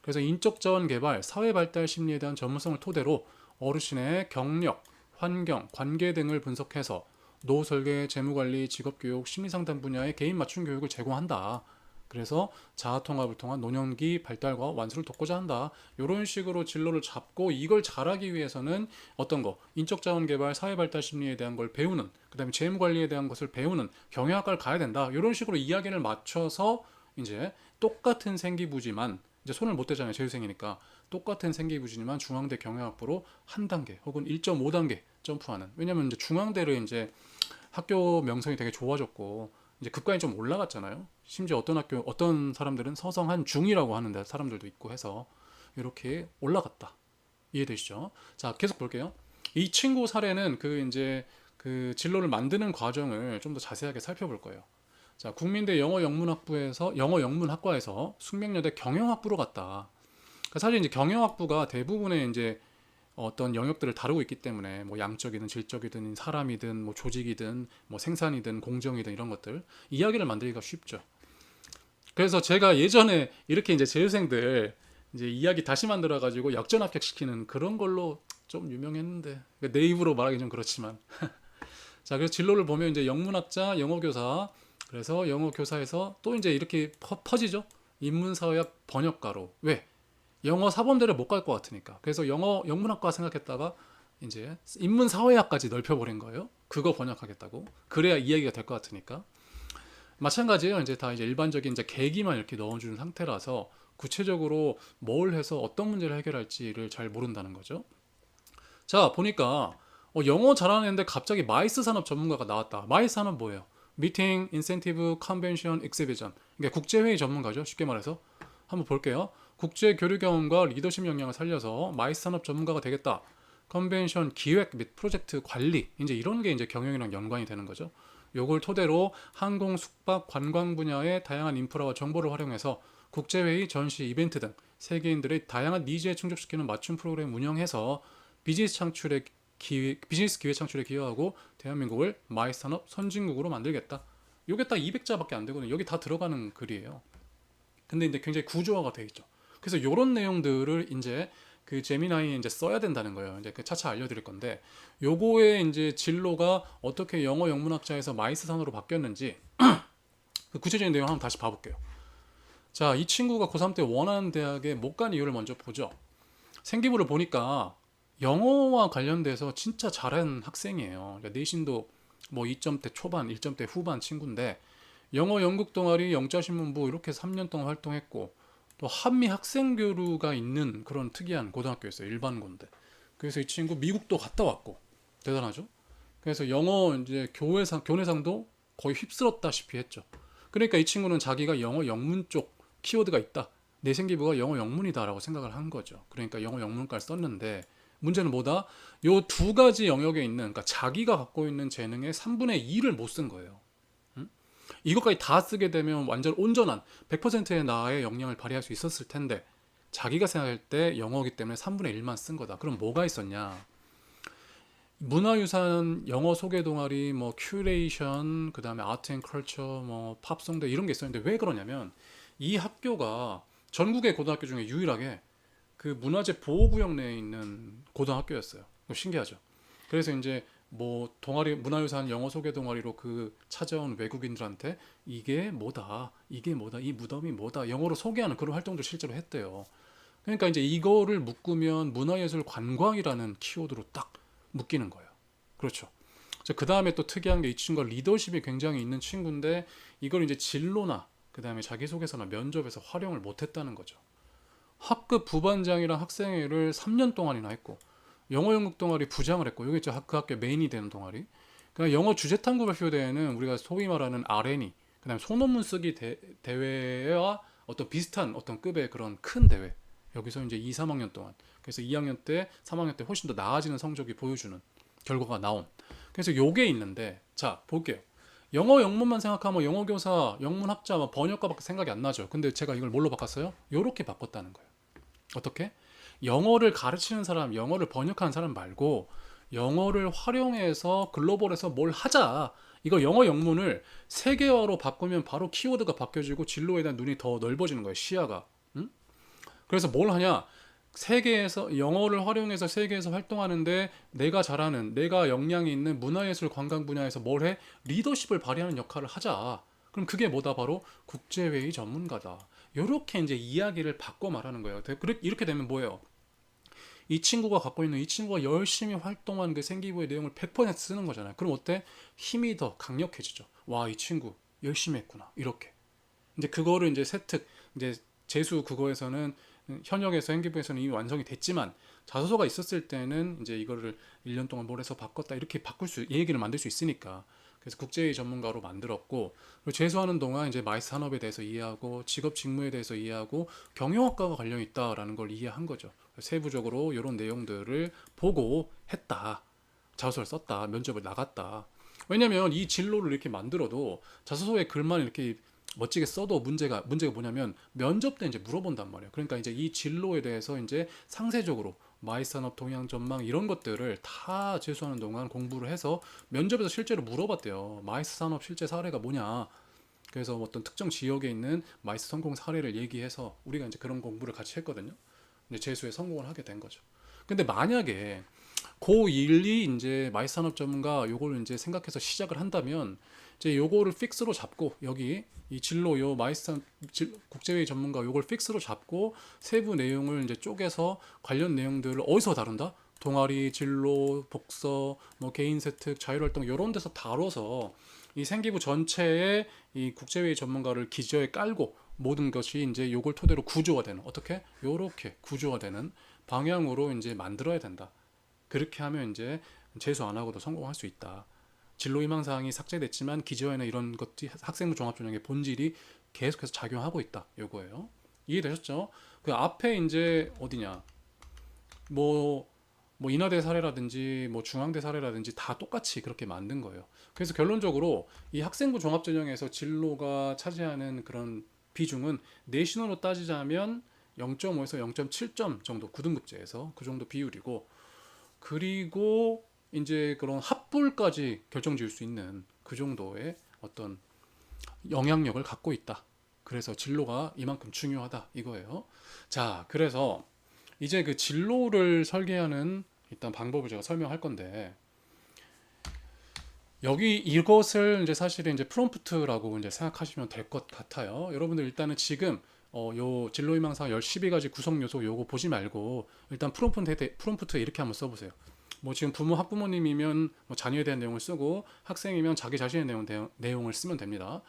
그래서 인적 자원 개발, 사회 발달 심리에 대한 전문성을 토대로 어르신의 경력, 환경, 관계 등을 분석해서 노후 설계, 재무 관리, 직업 교육, 심리 상담 분야의 개인 맞춤 교육을 제공한다. 그래서 자아 통합을 통한 노년기 발달과 완수를 돕고자 한다. 이런 식으로 진로를 잡고 이걸 잘하기 위해서는 어떤 거 인적 자원 개발, 사회 발달 심리에 대한 걸 배우는, 그다음에 재무 관리에 대한 것을 배우는 경영학과를 가야 된다. 이런 식으로 이야기를 맞춰서 이제 똑같은 생기부지만 이제 손을 못 대잖아요. 재수생이니까 똑같은 생기부지만 중앙대 경영학부로 한 단계 혹은 1.5단계 점프하는. 왜냐면 이제 중앙대를 이제 학교 명성이 되게 좋아졌고 이제 급가에 좀 올라갔잖아요. 심지어 어떤 학교 어떤 사람들은 서성한 중이라고 하는데 사람들도 있고 해서 이렇게 올라갔다. 이해되시죠? 자, 계속 볼게요. 이 친구 사례는 그 이제 그 진로를 만드는 과정을 좀 더 자세하게 살펴볼 거예요. 자, 국민대 영어 영문학과에서 숙명여대 경영학부로 갔다. 그러니까 사실 이제 경영학부가 대부분의 이제 어떤 영역들을 다루고 있기 때문에 뭐 양적이든 질적이든 사람이든 뭐 조직이든 뭐 생산이든 공정이든 이런 것들 이야기를 만들기가 쉽죠. 그래서 제가 예전에 이렇게 이제 재수생들 이제 이야기 다시 만들어 가지고 역전 합격시키는 그런 걸로 좀 유명했는데 내 입으로 말하기 좀 그렇지만 자, 그래서 진로를 보면 이제 영문학자, 영어교사 그래서 영어교사에서 또 이제 이렇게 퍼지죠. 인문사회학 번역가로 왜? 영어 사범대를 못 갈 것 같으니까. 그래서 영어 영문학과 생각했다가 이제 인문사회학까지 넓혀버린 거예요. 그거 번역하겠다고. 그래야 이야기가 될 것 같으니까. 마찬가지예요. 이제 다 이제 일반적인 이제 계기만 이렇게 넣어주는 상태라서 구체적으로 뭘 해서 어떤 문제를 해결할지를 잘 모른다는 거죠. 자, 보니까 영어 잘하는 애인데 갑자기 마이스 산업 전문가가 나왔다. 마이스 산업 뭐예요? 미팅, 인센티브, 컨벤션, 익스비전. 이게 국제회의 전문가죠. 쉽게 말해서. 한번 볼게요. 국제 교류 경험과 리더십 역량을 살려서 마이스 산업 전문가가 되겠다. 컨벤션 기획 및 프로젝트 관리 이제 이런 게 이제 경영이랑 연관이 되는 거죠. 요걸 토대로 항공, 숙박, 관광 분야의 다양한 인프라와 정보를 활용해서 국제회의, 전시, 이벤트 등 세계인들의 다양한 니즈에 충족시키는 맞춤 프로그램 운영해서 비즈니스 기회 창출에 기여하고 대한민국을 마이스 산업 선진국으로 만들겠다. 요게 딱 200자밖에 안 되거든요. 여기 다 들어가는 글이에요. 근데 이제 굉장히 구조화가 돼 있죠. 그래서 이런 내용들을 이제 그 제미나이에 이제 써야 된다는 거예요. 이제 그 차차 알려드릴 건데, 요거의 이제 진로가 어떻게 영어 영문학자에서 마이스 산으로 바뀌었는지 그 구체적인 내용 한번 다시 봐볼게요. 자, 이 친구가 고3 때 원하는 대학에 못 간 이유를 먼저 보죠. 생기부를 보니까 영어와 관련돼서 진짜 잘한 학생이에요. 그러니까 내신도 뭐 2점대 초반, 1점대 후반 친구인데 영어 연극 동아리, 영자신문부 이렇게 3년 동안 활동했고 또 한미 학생교류가 있는 그런 특이한 고등학교였어요. 일반고인데. 그래서 이 친구 미국도 갔다 왔고 대단하죠. 그래서 영어 이제 교내상도 거의 휩쓸었다시피 했죠. 그러니까 이 친구는 자기가 영어 영문 쪽 키워드가 있다. 내 생기부가 영어 영문이다라고 생각을 한 거죠. 그러니까 영어 영문과를 썼는데 문제는 뭐다? 요 두 가지 영역에 있는 그러니까 자기가 갖고 있는 재능의 3분의 2를 못 쓴 거예요. 이것까지 다 쓰게 되면 완전 온전한 100%의 나의 역량을 발휘할 수 있었을 텐데 자기가 생각할 때 영어이기 때문에 3분의 1만 쓴 거다. 그럼 뭐가 있었냐? 문화유산, 영어 소개 동아리, 뭐 큐레이션, 그 다음에 아트 앤 컬처, 뭐 팝송대 이런 게 있었는데 왜 그러냐면 이 학교가 전국의 고등학교 중에 유일하게 그 문화재 보호구역 내에 있는 고등학교였어요. 신기하죠. 그래서 이제 뭐 동아리 문화유산 영어 소개 동아리로 그 찾아온 외국인들한테 이게 뭐다, 이게 뭐다, 이 무덤이 뭐다 영어로 소개하는 그런 활동도 실제로 했대요. 그러니까 이제 이거를 묶으면 문화예술 관광이라는 키워드로 딱 묶이는 거예요. 그렇죠. 그 다음에 또 특이한 게 이 친구가 리더십이 굉장히 있는 친구인데 이걸 이제 진로나 그 다음에 자기소개서나 면접에서 활용을 못했다는 거죠. 학급 부반장이랑 학생회를 3년 동안이나 했고 영어 연극 동아리 부장을 했고 이게 그 학교 메인이 되는 동아리. 그러니까 영어 주제탐구 발표대회는 우리가 소위 말하는 R&E 그다음에 소논문 쓰기 대회와 어떤 비슷한 어떤 급의 그런 큰 대회. 여기서 이제 2, 3학년 동안 그래서 2학년 때, 3학년 때 훨씬 더 나아지는 성적이 보여주는 결과가 나온. 그래서 요게 있는데 자 볼게요. 영어 영문만 생각하면 영어 교사, 영문 학자, 번역가밖에 생각이 안 나죠. 근데 제가 이걸 뭘로 바꿨어요? 요렇게 바꿨다는 거예요. 어떻게? 영어를 가르치는 사람, 영어를 번역하는 사람 말고 영어를 활용해서 글로벌에서 뭘 하자. 이거 영어 영문을 세계어로 바꾸면 바로 키워드가 바뀌어지고 진로에 대한 눈이 더 넓어지는 거예요. 시야가. 응? 그래서 뭘 하냐? 세계에서 영어를 활용해서 세계에서 활동하는데 내가 잘하는 내가 역량이 있는 문화예술 관광 분야에서 뭘 해? 리더십을 발휘하는 역할을 하자. 그럼 그게 뭐다? 바로 국제회의 전문가다. 이렇게 이제 이야기를 바꿔 말하는 거예요. 이렇게 되면 뭐예요? 이 친구가 갖고 있는 이 친구가 열심히 활동한 그 생기부의 내용을 100% 쓰는 거잖아요. 그럼 어때? 힘이 더 강력해지죠. 와, 이 친구 열심히 했구나. 이렇게. 이제 그거를 이제 세특 이제 재수 그거에서는 현역에서 행기부에서는 이미 완성이 됐지만 자소서가 있었을 때는 이제 이거를 1년 동안 뭘 해서 바꿨다 이렇게 이 얘기를 만들 수 있으니까 그래서 국제회의 전문가로 만들었고 그리고 재수하는 동안 이제 마이스 산업에 대해서 이해하고 직업 직무에 대해서 이해하고 경영학과가 관련이 있다라는 걸 이해한 거죠. 세부적으로 이런 내용들을 보고 했다. 자소서를 썼다. 면접을 나갔다. 왜냐면 이 진로를 이렇게 만들어도 자소서에 글만 이렇게 멋지게 써도 문제가 뭐냐면 면접 때 이제 물어본단 말이에요. 그러니까 이제 이 진로에 대해서 이제 상세적으로 마이산업 동향 전망 이런 것들을 다 재수하는 동안 공부를 해서 면접에서 실제로 물어봤대요. 마이스 산업 실제 사례가 뭐냐. 그래서 어떤 특정 지역에 있는 마이스 성공 사례를 얘기해서 우리가 이제 그런 공부를 같이 했거든요. 이제 재수에 성공을 하게 된 거죠. 근데 만약에 고1이 이제 마이스 산업 전문가 요걸 이제 생각해서 시작을 한다면 이제 요거를 픽스로 잡고 여기 이 진로 요 마이스 국제회의 전문가 요걸 픽스로 잡고 세부 내용을 이제 쪼개서 관련 내용들을 어디서 다룬다? 동아리, 진로, 복서, 뭐 개인 세특, 자율활동 이런 데서 다뤄서 이 생기부 전체에 이 국제회의 전문가를 기저에 깔고 모든 것이 이제 요걸 토대로 구조화되는 어떻게? 요렇게 구조화되는 방향으로 이제 만들어야 된다. 그렇게 하면 이제 재수 안 하고도 성공할 수 있다. 진로 희망 사항이 삭제됐지만 기저에는 이런 것들이 학생부 종합전형의 본질이 계속해서 작용하고 있다. 요거예요. 이해되셨죠? 그 앞에 이제 어디냐? 뭐 인하대 사례라든지 뭐 중앙대 사례라든지 다 똑같이 그렇게 만든 거예요. 그래서 결론적으로 이 학생부 종합전형에서 진로가 차지하는 그런 비중은 내신으로 따지자면 0.5에서 0.7점 정도 9등급제에서 그 정도 비율이고 그리고 이제 그런 합불까지 결정지을 수 있는 그 정도의 어떤 영향력을 갖고 있다. 그래서 진로가 이만큼 중요하다 이거예요. 자, 그래서 이제 그 진로를 설계하는 일단 방법을 제가 설명할 건데 여기 이것을 이제 사실은 이제 프롬프트라고 이제 생각하시면 될 것 같아요. 여러분들 일단은 지금 요 진로희망사 12가지 구성 요소 요거 보지 말고 일단 프롬프트에 이렇게 한번 써보세요. 뭐 지금 부모 학부모님이면 뭐 자녀에 대한 내용을 쓰고 학생이면 자기 자신의 내용을 쓰면 됩니다.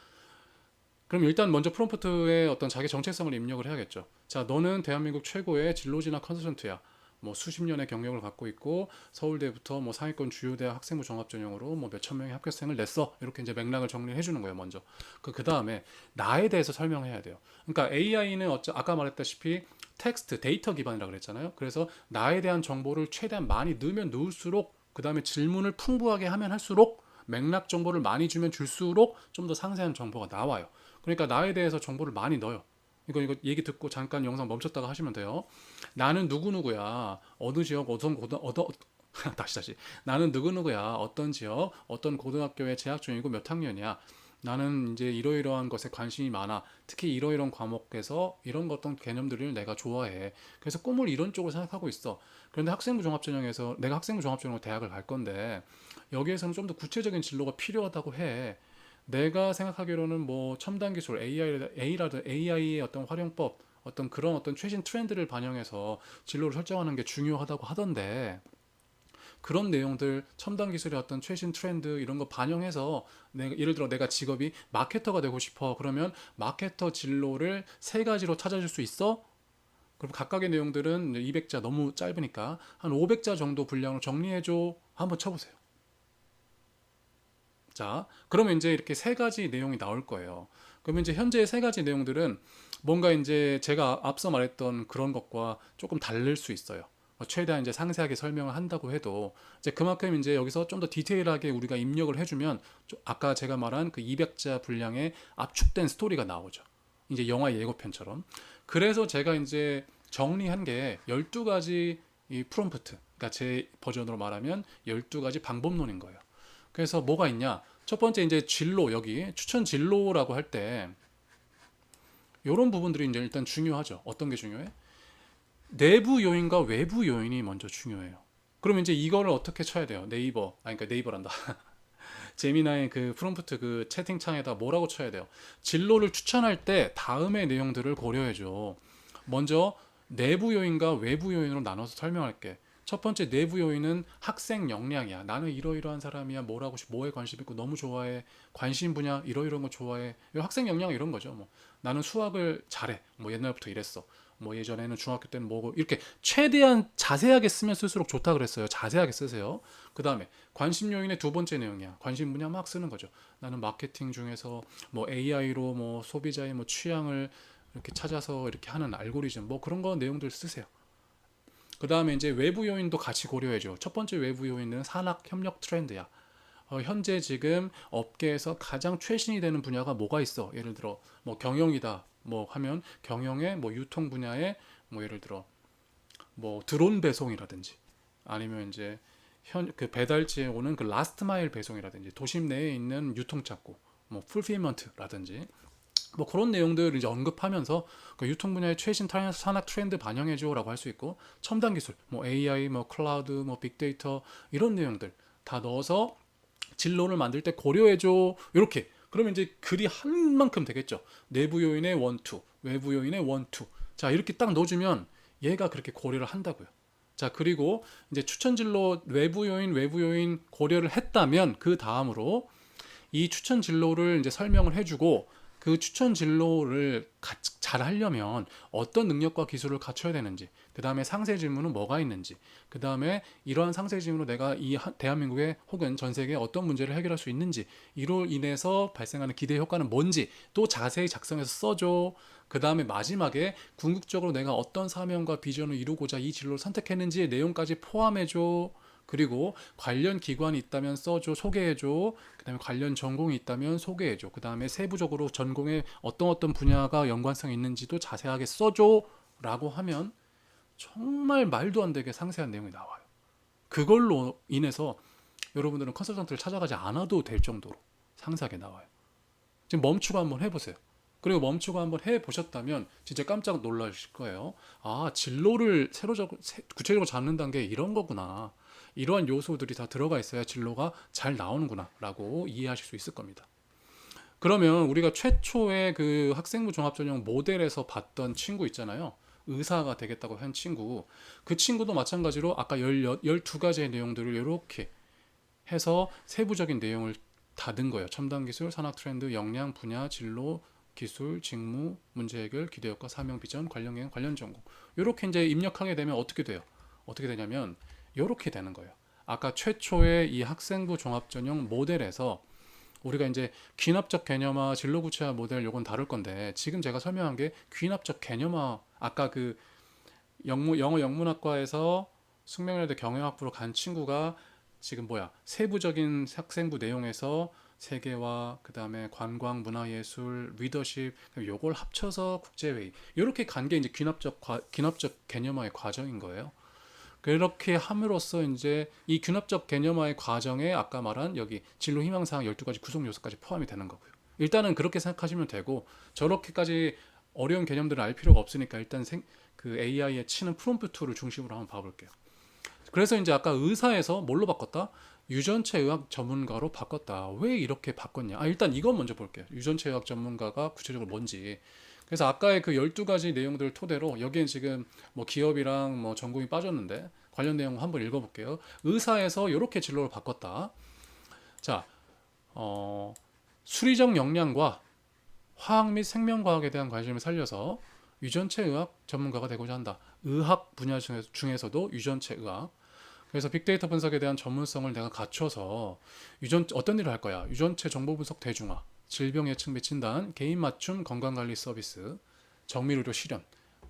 그럼 일단 먼저 프롬프트에 어떤 자기 정체성을 입력을 해야겠죠. 자, 너는 대한민국 최고의 진로진학 컨설턴트야. 뭐 수십 년의 경력을 갖고 있고 서울대부터 뭐 상위권 주요 대학 학생부 종합 전형으로 뭐 몇천 명의 합격생을 냈어. 이렇게 이제 맥락을 정리해 주는 거예요, 먼저. 그 다음에 나에 대해서 설명해야 돼요. 그러니까 AI는 아까 말했다시피 텍스트, 데이터 기반이라고 그랬잖아요. 그래서 나에 대한 정보를 최대한 많이 넣으면 넣을수록 그 다음에 질문을 풍부하게 하면 할수록 맥락 정보를 많이 주면 줄수록 좀 더 상세한 정보가 나와요. 그러니까 나에 대해서 정보를 많이 넣어요. 이거 얘기 듣고 잠깐 영상 멈췄다가 하시면 돼요. 나는 누구누구야. 어느 지역 다시 나는 누구누구야. 어떤 지역 어떤 고등학교에 재학 중이고 몇 학년이야. 나는 이제 이러이러한 것에 관심이 많아. 특히 이러이러한 과목에서 이런 어떤 개념들을 내가 좋아해. 그래서 꿈을 이런 쪽으로 생각하고 있어. 그런데 학생부 종합전형에서 내가 학생부 종합전형으로 대학을 갈 건데 여기에서는 좀 더 구체적인 진로가 필요하다고 해. 내가 생각하기로는 뭐 첨단 기술, AI의 어떤 활용법, 어떤 그런 어떤 최신 트렌드를 반영해서 진로를 설정하는 게 중요하다고 하던데 그런 내용들 첨단 기술의 어떤 최신 트렌드 이런 거 반영해서 예를 들어 내가 직업이 마케터가 되고 싶어 그러면 마케터 진로를 세 가지로 찾아줄 수 있어? 그럼 각각의 내용들은 200자 너무 짧으니까 한 500자 정도 분량으로 정리해줘 한번 쳐보세요. 자, 그러면 이제 이렇게 세 가지 내용이 나올 거예요. 그러면 이제 현재 세 가지 내용들은 뭔가 이제 제가 앞서 말했던 그런 것과 조금 다를 수 있어요. 최대한 이제 상세하게 설명을 한다고 해도 이제 그만큼 이제 여기서 좀 더 디테일하게 우리가 입력을 해주면 아까 제가 말한 그 200자 분량의 압축된 스토리가 나오죠. 이제 영화 예고편처럼. 그래서 제가 이제 정리한 게 12가지 이 프롬프트, 그러니까 제 버전으로 말하면 12가지 방법론인 거예요. 그래서 뭐가 있냐? 첫 번째 이제 진로 여기 추천 진로라고 할 때 이런 부분들이 이제 일단 중요하죠. 어떤 게 중요해? 내부 요인과 외부 요인이 먼저 중요해요. 그럼 이제 이거를 어떻게 쳐야 돼요? 네이버, 그러니까 네이버란다. 제미나의 그 프롬프트 그 채팅창에다 뭐라고 쳐야 돼요? 진로를 추천할 때 다음의 내용들을 고려해줘. 먼저 내부 요인과 외부 요인으로 나눠서 설명할게. 첫 번째 내부 요인은 학생 역량이야. 나는 이러이러한 사람이야. 뭘 하고 싶어, 뭐에 관심 있고 너무 좋아해. 관심 분야 이러이러한 거 좋아해. 학생 역량 이런 거죠. 뭐 나는 수학을 잘해. 뭐 옛날부터 이랬어. 뭐 예전에는 중학교 때는 뭐고 이렇게 최대한 자세하게 쓰면 쓸수록 좋다 그랬어요. 자세하게 쓰세요. 그 다음에 관심 요인의 두 번째 내용이야. 관심 분야 막 쓰는 거죠. 나는 마케팅 중에서 뭐 AI로 뭐 소비자의 뭐 취향을 이렇게 찾아서 이렇게 하는 알고리즘 뭐 그런 거 내용들 쓰세요. 그 다음에 이제 외부 요인도 같이 고려해줘. 첫 번째 외부 요인은 산학 협력 트렌드야. 현재 지금 업계에서 가장 최신이 되는 분야가 뭐가 있어? 예를 들어 뭐 경영이다. 뭐 하면 경영의 뭐 유통 분야에 뭐 예를 들어 뭐 드론 배송이라든지 아니면 이제 현 그 배달지에 오는 그 라스트 마일 배송이라든지 도심 내에 있는 유통창고 뭐 풀필먼트라든지 뭐 그런 내용들을 이제 언급하면서 그 유통 분야의 최신 산학 트렌드 반영해줘라고 할 수 있고 첨단 기술 뭐 AI 뭐 클라우드 뭐 빅데이터 이런 내용들 다 넣어서 진로를 만들 때 고려해줘 이렇게 그러면 이제 글이 한 만큼 되겠죠. 내부 요인의 원투 외부 요인의 원투 자 이렇게 딱 넣어주면 얘가 그렇게 고려를 한다고요. 자 그리고 이제 추천 진로 외부 요인 외부 요인 고려를 했다면 그 다음으로 이 추천 진로를 이제 설명을 해주고 그 추천 진로를 잘 하려면 어떤 능력과 기술을 갖춰야 되는지, 그 다음에 상세 질문은 뭐가 있는지, 그 다음에 이러한 상세 질문으로 내가 이 대한민국에 혹은 전 세계에 어떤 문제를 해결할 수 있는지, 이로 인해서 발생하는 기대 효과는 뭔지 또 자세히 작성해서 써줘. 그 다음에 마지막에 궁극적으로 내가 어떤 사명과 비전을 이루고자 이 진로를 선택했는지의 내용까지 포함해줘. 그리고 관련 기관이 있다면 써줘, 소개해줘. 그 다음에 관련 전공이 있다면 소개해줘. 그 다음에 세부적으로 전공에 어떤 분야가 연관성이 있는지도 자세하게 써줘. 라고 하면 정말 말도 안 되게 상세한 내용이 나와요. 그걸로 인해서 여러분들은 컨설턴트를 찾아가지 않아도 될 정도로 상세하게 나와요. 지금 멈추고 한번 해보세요. 그리고 멈추고 한번 해보셨다면 진짜 깜짝 놀라실 거예요. 아, 진로를 구체적으로 잡는다는 게 이런 거구나. 이러한 요소들이 다 들어가 있어야 진로가 잘 나오는구나 라고 이해하실 수 있을 겁니다. 그러면 우리가 최초의 그 학생부 종합전형 모델에서 봤던 친구 있잖아요. 의사가 되겠다고 한 친구. 그 친구도 마찬가지로 아까 12가지의 내용들을 이렇게 해서 세부적인 내용을 다 넣은 거예요. 첨단 기술, 산학 트렌드, 역량, 분야, 진로, 기술, 직무, 문제 해결, 기대 효과, 사명, 비전, 관련 계획, 관련 전공. 이렇게 이제 입력하게 되면 어떻게 돼요? 어떻게 되냐면 이렇게 되는 거예요. 아까 최초의 이 학생부 종합전형 모델에서 우리가 이제 귀납적 개념화, 진로 구체화 모델 요건 다룰 건데 지금 제가 설명한 게 귀납적 개념화 아까 그 영어 영문학과에서 숙명여대 경영학부로 간 친구가 지금 세부적인 학생부 내용에서 세계화, 그 다음에 관광, 문화예술, 리더십 요걸 합쳐서 국제회의 이렇게 간 게 이제 귀납적 개념화의 과정인 거예요. 그렇게 함으로써 이제 이 균합적 개념화의 과정에 아까 말한 여기 진로 희망사항 12가지 구성 요소까지 포함이 되는 거고요. 일단은 그렇게 생각하시면 되고 저렇게까지 어려운 개념들을 알 필요가 없으니까 일단 그 AI에 치는 프롬프트를 중심으로 한번 봐볼게요. 그래서 이제 아까 의사에서 뭘로 바꿨다? 유전체 의학 전문가로 바꿨다. 왜 이렇게 바꿨냐? 일단 이건 먼저 볼게요. 유전체 의학 전문가가 구체적으로 뭔지. 그래서 아까의 그 12가지 내용들을 토대로 여기엔 지금 뭐 기업이랑 뭐 전공이 빠졌는데 관련 내용 한번 읽어볼게요. 의사에서 이렇게 진로를 바꿨다. 자, 수리적 역량과 화학 및 생명과학에 대한 관심을 살려서 유전체 의학 전문가가 되고자 한다. 의학 분야 중에서도 유전체 의학. 그래서 빅데이터 분석에 대한 전문성을 내가 갖춰서 어떤 일을 할 거야? 유전체 정보 분석 대중화, 질병 예측 및 진단, 개인 맞춤 건강관리 서비스, 정밀의료 실현,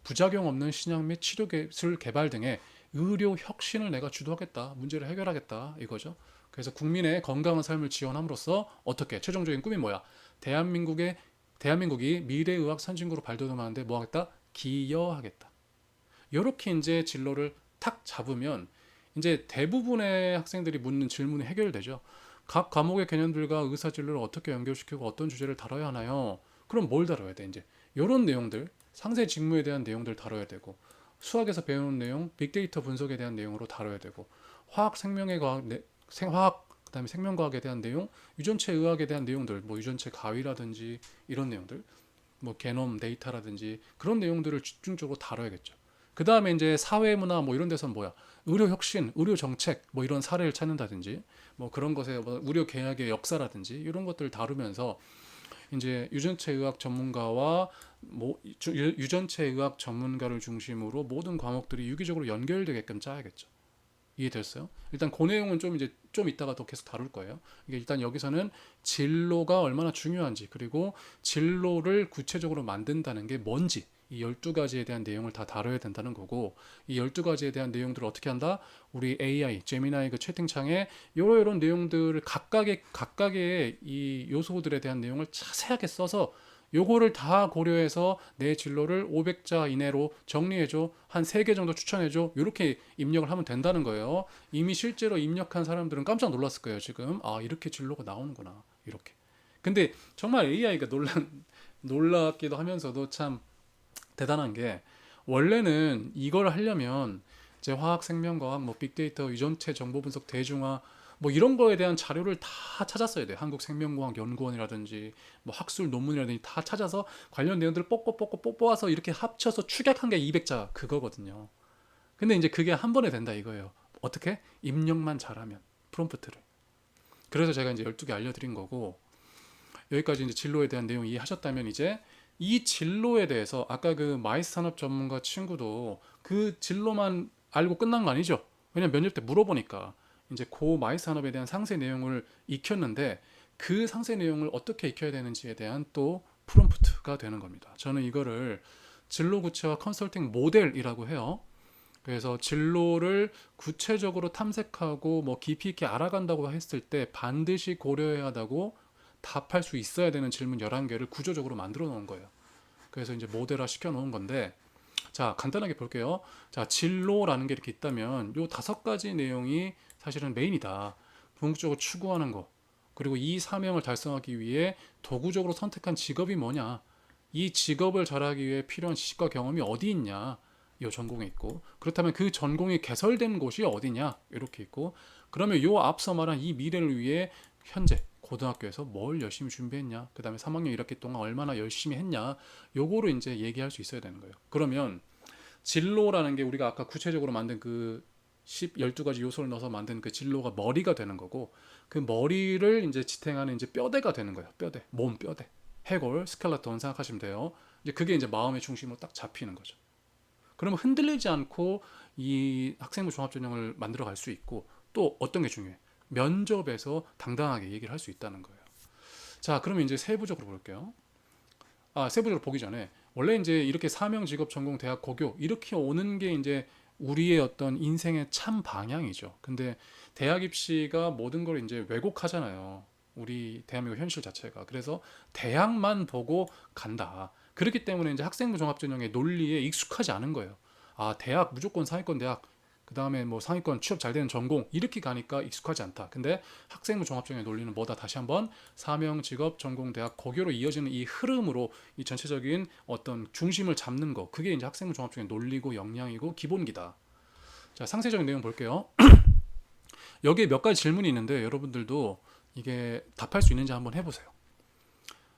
부작용 없는 신약 및 치료 기술 개발 등의 의료 혁신을 내가 주도하겠다. 문제를 해결하겠다. 이거죠. 그래서 국민의 건강한 삶을 지원함으로써 어떻게 최종적인 꿈이 뭐야? 대한민국이 미래의학 선진국으로 발돋움하는데 뭐 하겠다? 기여하겠다. 이렇게 이제 진로를 탁 잡으면 이제 대부분의 학생들이 묻는 질문이 해결되죠. 각 과목의 개념들과 의사 진로를 어떻게 연결시키고 어떤 주제를 다뤄야 하나요? 그럼 뭘 다뤄야 돼? 이제 이런 내용들, 상세 직무에 대한 내용들 다뤄야 되고 수학에서 배우는 내용, 빅데이터 분석에 대한 내용으로 다뤄야 되고 화학 생명의 과학, 화학 그다음에 생명과학에 대한 내용, 유전체 의학에 대한 내용들, 뭐 유전체 가위라든지 이런 내용들, 뭐 게놈 데이터라든지 그런 내용들을 집중적으로 다뤄야겠죠. 그 다음에 이제 사회문화 뭐 이런 데서는 뭐야? 의료 혁신, 의료 정책 뭐 이런 사례를 찾는다든지 뭐 그런 것에 뭐 의료 계약의 역사라든지 이런 것들을 다루면서 이제 유전체 의학 전문가와 뭐 유전체 의학 전문가를 중심으로 모든 과목들이 유기적으로 연결되게끔 짜야겠죠. 이해됐어요? 일단 그 내용은 좀 이제 좀 이따가 더 계속 다룰 거예요. 이게 일단 여기서는 진로가 얼마나 중요한지 그리고 진로를 구체적으로 만든다는 게 뭔지 이 12가지에 대한 내용을 다 다뤄야 된다는 거고 이 12가지에 대한 내용들을 어떻게 한다? 우리 AI, 제미나이 그 채팅창에 이런 내용들을 각각의 이 요소들에 대한 내용을 자세하게 써서 요거를 다 고려해서 내 진로를 500자 이내로 정리해줘. 한 3개 정도 추천해줘. 이렇게 입력을 하면 된다는 거예요. 이미 실제로 입력한 사람들은 깜짝 놀랐을 거예요. 지금 이렇게 진로가 나오는구나. 이렇게. 근데 정말 AI가 놀랍기도 하면서도 참 대단한 게 원래는 이걸 하려면 이제 화학, 생명과학, 뭐 빅데이터, 유전체 정보 분석, 대중화 뭐 이런 거에 대한 자료를 다 찾았어야 돼요. 한국생명과학연구원이라든지 뭐 학술 논문이라든지 다 찾아서 관련 내용들을 뽑아서 이렇게 합쳐서 축약한 게 200자 그거거든요. 근데 이제 그게 한 번에 된다 이거예요. 어떻게? 입력만 잘하면 프롬프트를. 그래서 제가 이제 12개 알려드린 거고 여기까지 이제 진로에 대한 내용 이해하셨다면 이제 이 진로에 대해서 아까 그 마이스 산업 전문가 친구도 그 진로만 알고 끝난 거 아니죠? 왜냐면 면접 때 물어보니까 이제 고 마이스 산업에 대한 상세 내용을 익혔는데 그 상세 내용을 어떻게 익혀야 되는지에 대한 또 프롬프트가 되는 겁니다. 저는 이거를 진로 구체화 컨설팅 모델이라고 해요. 그래서 진로를 구체적으로 탐색하고 뭐 깊이 있게 알아간다고 했을 때 반드시 고려해야 한다고 답할 수 있어야 되는 질문 11개를 구조적으로 만들어 놓은 거예요. 그래서 이제 모델화 시켜 놓은 건데 자 간단하게 볼게요. 자 진로라는 게 이렇게 있다면 요 5가지 내용이 사실은 메인이다. 궁극적으로 추구하는 거 그리고 이 사명을 달성하기 위해 도구적으로 선택한 직업이 뭐냐 이 직업을 잘하기 위해 필요한 지식과 경험이 어디 있냐 이 전공에 있고 그렇다면 그 전공이 개설된 곳이 어디냐 이렇게 있고 그러면 요 앞서 말한 이 미래를 위해 현재 고등학교에서 뭘 열심히 준비했냐 그 다음에 3학년 1학기 동안 얼마나 열심히 했냐 요거를 이제 얘기할 수 있어야 되는 거예요. 그러면 진로라는 게 우리가 아까 구체적으로 만든 그 12가지 요소를 넣어서 만든 그 진로가 머리가 되는 거고 그 머리를 이제 지탱하는 이제 뼈대가 되는 거예요. 뼈대, 몸 뼈대, 해골, 스켈레톤 생각하시면 돼요. 이제 그게 이제 마음의 중심으로 딱 잡히는 거죠. 그러면 흔들리지 않고 이 학생부 종합전형을 만들어 갈 수 있고 또 어떤 게 중요해? 면접에서 당당하게 얘기를 할 수 있다는 거예요. 자, 그러면 이제 세부적으로 볼게요. 세부적으로 보기 전에 원래 이제 이렇게 사명, 직업, 전공, 대학, 고교 이렇게 오는 게 이제 우리의 어떤 인생의 참 방향이죠. 근데 대학 입시가 모든 걸 이제 왜곡하잖아요. 우리 대한민국 현실 자체가. 그래서 대학만 보고 간다. 그렇기 때문에 이제 학생부 종합전형의 논리에 익숙하지 않은 거예요. 대학 무조건 상위권 대학 그 다음에 뭐 상위권 취업 잘 되는 전공 이렇게 가니까 익숙하지 않다. 근데 학생부 종합전형의 논리는 뭐다? 다시 한번 사명, 직업, 전공, 대학, 고교로 이어지는 이 흐름으로 이 전체적인 어떤 중심을 잡는 거, 그게 이제 학생부 종합전형의 논리고 역량이고 기본기다. 자, 상세적인 내용 볼게요. 여기에 몇 가지 질문이 있는데 여러분들도 이게 답할 수 있는지 한번 해보세요.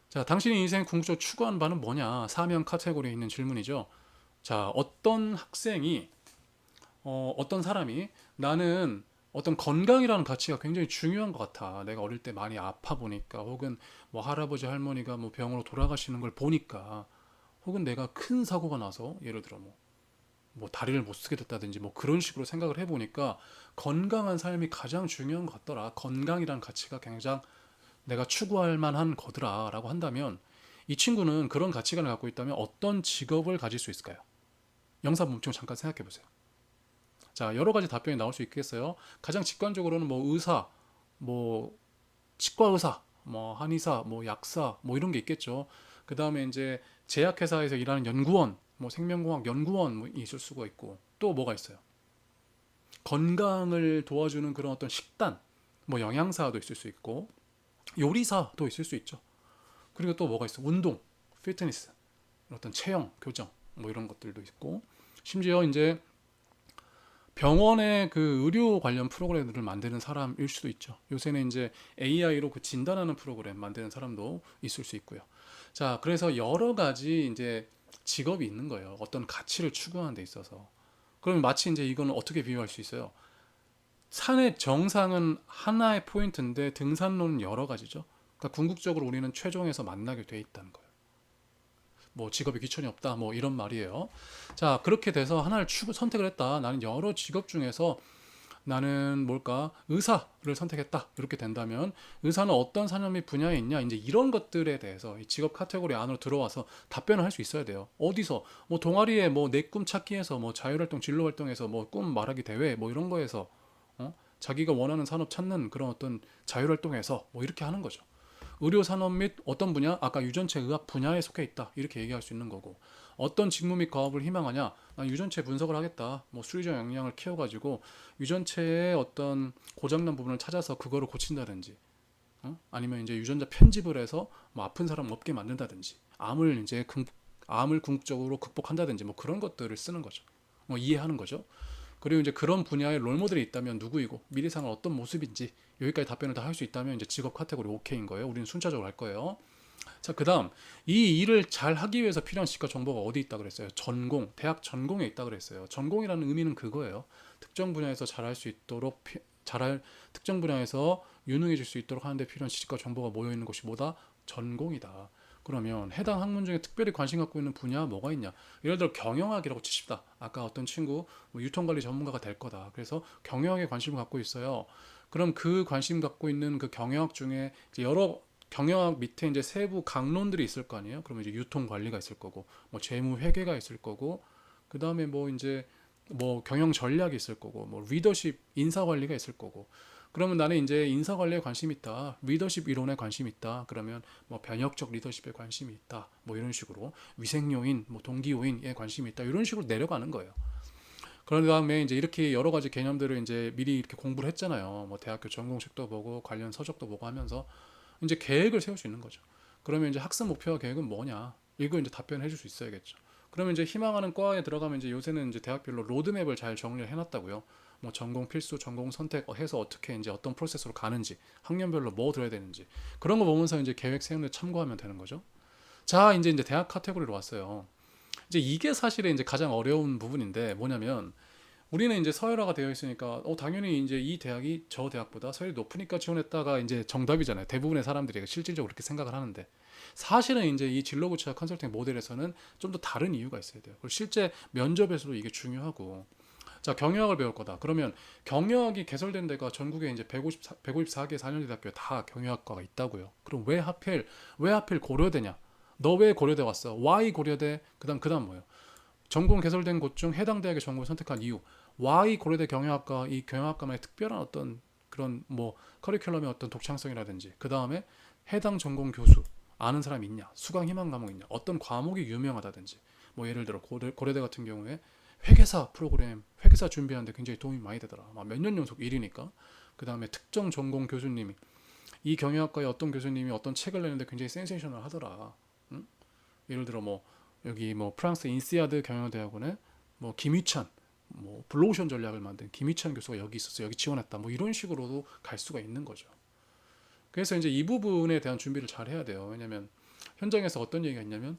자, 당신의 인생 궁극적으로 추구하는 바는 뭐냐? 사명 카테고리에 있는 질문이죠. 자, 어떤 학생이 어떤 사람이 나는 어떤 건강이라는 가치가 굉장히 중요한 것 같아. 내가 어릴 때 많이 아파 보니까, 혹은 뭐 할아버지 할머니가 뭐 병으로 돌아가시는 걸 보니까, 혹은 내가 큰 사고가 나서 예를 들어 뭐 다리를 못 쓰게 됐다든지 뭐 그런 식으로 생각을 해보니까 건강한 삶이 가장 중요한 것 같더라. 건강이라는 가치가 굉장히 내가 추구할 만한 거더라라고 한다면, 이 친구는 그런 가치관을 갖고 있다면 어떤 직업을 가질 수 있을까요? 영사 멈추고 잠깐 생각해 보세요. 자, 여러 가지 답변이 나올 수 있겠어요. 가장 직관적으로는 뭐 의사, 뭐 치과 의사, 뭐 한의사, 뭐 약사, 뭐 이런 게 있겠죠. 그 다음에 이제 제약회사에서 일하는 연구원, 뭐 생명공학 연구원 뭐 있을 수가 있고, 또 뭐가 있어요? 건강을 도와주는 그런 어떤 식단, 뭐 영양사도 있을 수 있고, 요리사도 있을 수 있죠. 그리고 또 뭐가 있어? 운동, 피트니스, 어떤 체형, 교정, 뭐 이런 것들도 있고, 심지어 이제 병원의 그 의료 관련 프로그램들을 만드는 사람일 수도 있죠. 요새는 이제 AI로 그 진단하는 프로그램 만드는 사람도 있을 수 있고요. 자, 그래서 여러 가지 이제 직업이 있는 거예요. 어떤 가치를 추구하는 데 있어서. 그러면 마치 이제 이거는 어떻게 비유할 수 있어요? 산의 정상은 하나의 포인트인데 등산로는 여러 가지죠. 그러니까 궁극적으로 우리는 최종에서 만나게 돼 있다는 거예요. 뭐 직업에 귀천이 없다 뭐 이런 말이에요. 자, 그렇게 돼서 하나를 선택을 했다. 나는 여러 직업 중에서 나는 뭘까? 의사를 선택했다. 이렇게 된다면 의사는 어떤 산업 및 분야에 있냐? 이제 이런 것들에 대해서 이 직업 카테고리 안으로 들어와서 답변을 할 수 있어야 돼요. 어디서? 뭐 동아리에 뭐 내 꿈 찾기에서 뭐 자율활동 진로 활동에서 뭐 꿈 말하기 대회 뭐 이런 거에서 자기가 원하는 산업 찾는 그런 어떤 자율활동에서 뭐 이렇게 하는 거죠. 의료 산업 및 어떤 분야? 아까 유전체 의학 분야에 속해 있다. 이렇게 얘기할 수 있는 거고. 어떤 직무 및 과업을 희망하냐? 난 유전체 분석을 하겠다. 뭐 수리적 영양을 키워가지고 유전체의 어떤 고장난 부분을 찾아서 그거를 고친다든지, 아니면 이제 유전자 편집을 해서 뭐 아픈 사람 없게 만든다든지, 암을 궁극적으로 극복한다든지 뭐 그런 것들을 쓰는 거죠. 뭐 이해하는 거죠. 그리고 이제 그런 분야의 롤모델이 있다면 누구이고 미래상은 어떤 모습인지 여기까지 답변을 다 할 수 있다면 이제 직업 카테고리 오케이인 거예요. 우리는 순차적으로 할 거예요. 자, 그다음 이 일을 잘 하기 위해서 필요한 지식과 정보가 어디 있다 그랬어요? 전공, 대학 전공에 있다 그랬어요. 전공이라는 의미는 그거예요. 특정 분야에서 잘할 수 있도록 잘할 특정 분야에서 유능해질 수 있도록 하는데 필요한 지식과 정보가 모여 있는 것이 뭐다? 전공이다. 그러면 해당 학문 중에 특별히 관심 갖고 있는 분야 뭐가 있냐? 예를 들어 경영학이라고 치십시다. 아까 어떤 친구 뭐 유통관리 전문가가 될 거다. 그래서 경영학에 관심을 갖고 있어요. 그럼 그 관심 갖고 있는 그 경영학 중에 여러 경영학 밑에 이제 세부 강론들이 있을 거 아니에요. 그러면 이제 유통 관리가 있을 거고, 뭐 재무 회계가 있을 거고, 그 다음에 뭐 이제 뭐 경영 전략이 있을 거고, 뭐 리더십 인사 관리가 있을 거고. 그러면 나는 이제 인사 관리에 관심 있다, 리더십 이론에 관심 있다. 그러면 뭐 변혁적 리더십에 관심이 있다. 뭐 이런 식으로 위생 요인, 뭐 동기 요인에 관심이 있다. 이런 식으로 내려가는 거예요. 그런 다음에 이제 이렇게 여러 가지 개념들을 이제 미리 이렇게 공부를 했잖아요. 뭐 대학교 전공책도 보고 관련 서적도 보고 하면서 이제 계획을 세울 수 있는 거죠. 그러면 이제 학습 목표와 계획은 뭐냐? 이거 이제 답변해 줄 수 있어야겠죠. 그러면 이제 희망하는 과에 들어가면 이제 요새는 이제 대학별로 로드맵을 잘 정리를 해놨다고요. 뭐 전공 필수, 전공 선택해서 어떻게 이제 어떤 프로세스로 가는지, 학년별로 뭐 들어야 되는지 그런 거 보면서 이제 계획 세우는 데 참고하면 되는 거죠. 자, 이제 대학 카테고리로 왔어요. 이제 이게 사실은 이제 가장 어려운 부분인데 뭐냐면 우리는 이제 서열화가 되어 있으니까 당연히 이제 이 대학이 저 대학보다 서열이 높으니까 지원했다가 이제 정답이잖아요. 대부분의 사람들이 실질적으로 그렇게 생각을 하는데 사실은 이제 이 진로구체화 컨설팅 모델에서는 좀 더 다른 이유가 있어야 돼요. 그리고 실제 면접에서도 이게 중요하고. 자, 경영학을 배울 거다. 그러면 경영학이 개설된 데가 전국에 이제 154개 4년제 대학교에 다 경영학과가 있다고요. 그럼 왜 하필 고려대냐? 너 왜 고려대 왔어? Why 고려대? 그다음 뭐예요? 전공 개설된 곳 중 해당 대학의 전공을 선택한 이유. Y 고려대 경영학과, 이 경영학과만의 특별한 어떤 그런 뭐 커리큘럼의 어떤 독창성이라든지, 그 다음에 해당 전공 교수 아는 사람 있냐, 수강 희망 과목 있냐, 어떤 과목이 유명하다든지. 뭐 예를 들어 고려대 같은 경우에 회계사 프로그램, 회계사 준비하는데 굉장히 도움이 많이 되더라. 막 몇 년 연속 1위니까. 그 다음에 특정 전공 교수님이 이 경영학과의 어떤 교수님이 어떤 책을 내는데 굉장히 센세이셔널 하더라. 응? 예를 들어 뭐 여기 뭐 프랑스 인시아드 경영대학원에 뭐 김희찬 뭐 블루오션 전략을 만든 김희찬 교수가 여기 있었어, 여기 지원했다, 뭐 이런 식으로도 갈 수가 있는 거죠. 그래서 이제 이 부분에 대한 준비를 잘 해야 돼요. 왜냐면 현장에서 어떤 얘기가 있냐면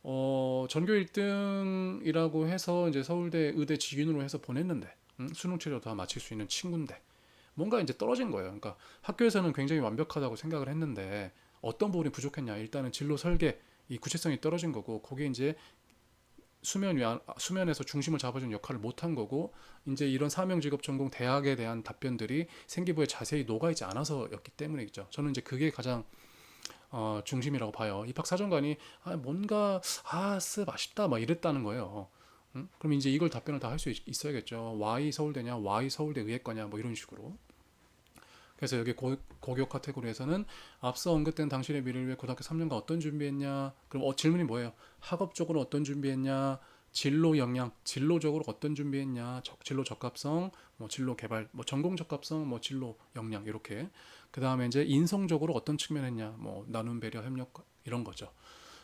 전교 1등이라고 해서 이제 서울대 의대 직윤으로 해서 보냈는데 수능 최저 다 마칠 수 있는 친구인데 뭔가 이제 떨어진 거예요. 그러니까 학교에서는 굉장히 완벽하다고 생각을 했는데 어떤 부분이 부족했냐? 일단은 진로 설계 이 구체성이 떨어진 거고, 거기에 이제 수면에서 중심을 잡아주는 역할을 못한 거고, 이제 이런 사명 직업 전공 대학에 대한 답변들이 생기부에 자세히 녹아있지 않아서였기 때문이죠. 저는 이제 그게 가장 중심이라고 봐요. 입학사정관이 뭔가 아쉽다 막 이랬다는 거예요. 그럼 이제 이걸 답변을 다 할 수 있어야겠죠. Y 서울대냐, Y 서울대 의예과냐, 뭐 이런 식으로. 그래서 여기 고교 카테고리에서는 앞서 언급된 당신의 미래를 위해 고등학교 3년간 어떤 준비했냐? 그럼 질문이 뭐예요? 학업적으로 어떤 준비했냐? 진로 역량, 진로적으로 어떤 준비했냐? 진로 적합성, 뭐 진로 개발, 뭐 전공 적합성, 뭐 진로 역량 이렇게. 그 다음에 이제 인성적으로 어떤 측면 했냐? 뭐 나눔, 배려, 협력 이런 거죠.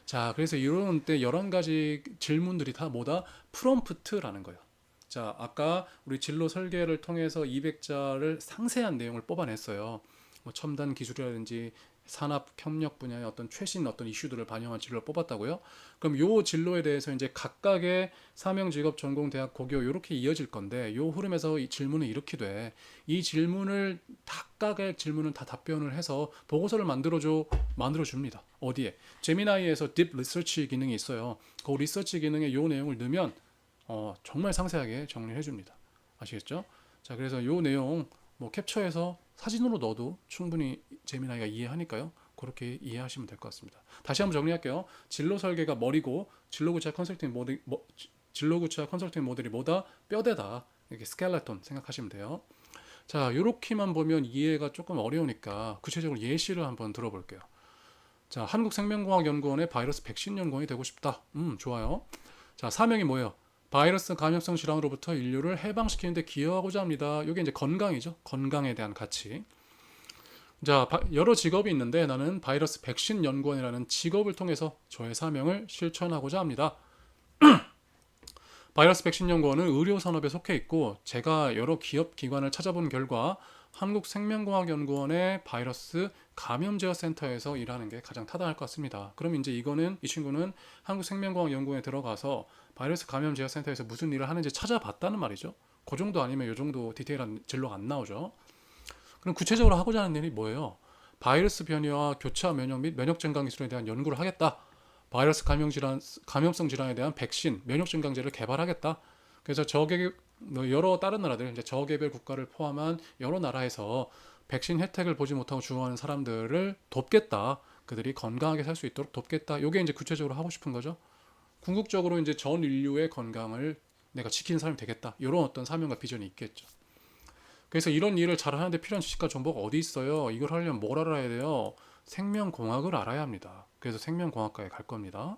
자, 그래서 이런 때 11가지 질문들이 다 뭐다? 프롬프트라는 거예요. 자, 아까 우리 진로 설계를 통해서 200자를 상세한 내용을 뽑아냈어요. 뭐 첨단 기술이라든지 산업 협력 분야의 어떤 최신 어떤 이슈들을 반영한 진로를 뽑았다고요. 그럼 요 진로에 대해서 이제 각각의 사명 직업 전공 대학 고교 이렇게 이어질 건데, 요 흐름에서 이 질문은 이렇게 돼. 이 질문을 각각의 질문은 다 답변을 해서 보고서를 만들어 줍니다. 어디에? 제미나이에서 딥 리서치 기능이 있어요. 그 리서치 기능에 요 내용을 넣으면 정말 상세하게 정리해 줍니다. 아시겠죠? 자, 그래서 요 내용 뭐 캡처해서 사진으로 넣어도 충분히 재미나이가 이해하니까요. 그렇게 이해하시면 될 것 같습니다. 다시 한번 정리할게요. 진로 설계가 머리고 진로 구체화 컨설팅 모델이 뭐다? 뼈대다. 이렇게 스켈레톤 생각하시면 돼요. 자, 이렇게만 보면 이해가 조금 어려우니까 구체적으로 예시를 한번 들어볼게요. 자, 한국생명공학연구원의 바이러스 백신 연구원이 되고 싶다. 좋아요. 자, 사명이 뭐예요? 바이러스 감염성 질환으로부터 인류를 해방시키는 데 기여하고자 합니다. 이게 이제 건강이죠. 건강에 대한 가치. 자, 여러 직업이 있는데 나는 바이러스 백신 연구원이라는 직업을 통해서 저의 사명을 실천하고자 합니다. 바이러스 백신 연구원은 의료 산업에 속해 있고, 제가 여러 기업 기관을 찾아본 결과 한국생명공학연구원의 바이러스 감염제어센터에서 일하는 게 가장 타당할 것 같습니다. 그럼 이제 이 친구는 한국생명공학연구원에 들어가서 바이러스 감염제어센터에서 무슨 일을 하는지 찾아봤다는 말이죠. 그 정도 아니면 이 정도 디테일한 진로가 안 나오죠. 그럼 구체적으로 하고자 하는 일이 뭐예요? 바이러스 변이와 교차 면역 및 면역 증강 기술에 대한 연구를 하겠다. 바이러스 감염성 질환에 대한 백신, 면역 증강제를 개발하겠다. 그래서 여러 다른 나라들, 이제 저개별 국가를 포함한 여러 나라에서 백신 혜택을 보지 못하고 죽어가는 사람들을 돕겠다. 그들이 건강하게 살 수 있도록 돕겠다. 이게 이제 구체적으로 하고 싶은 거죠. 궁극적으로 이제 전 인류의 건강을 내가 지키는 사람이 되겠다. 이런 어떤 사명과 비전이 있겠죠. 그래서 이런 일을 잘하는데 필요한 지식과 정보가 어디 있어요? 이걸 하려면 뭘 알아야 돼요? 생명공학을 알아야 합니다. 그래서 생명공학과에 갈 겁니다.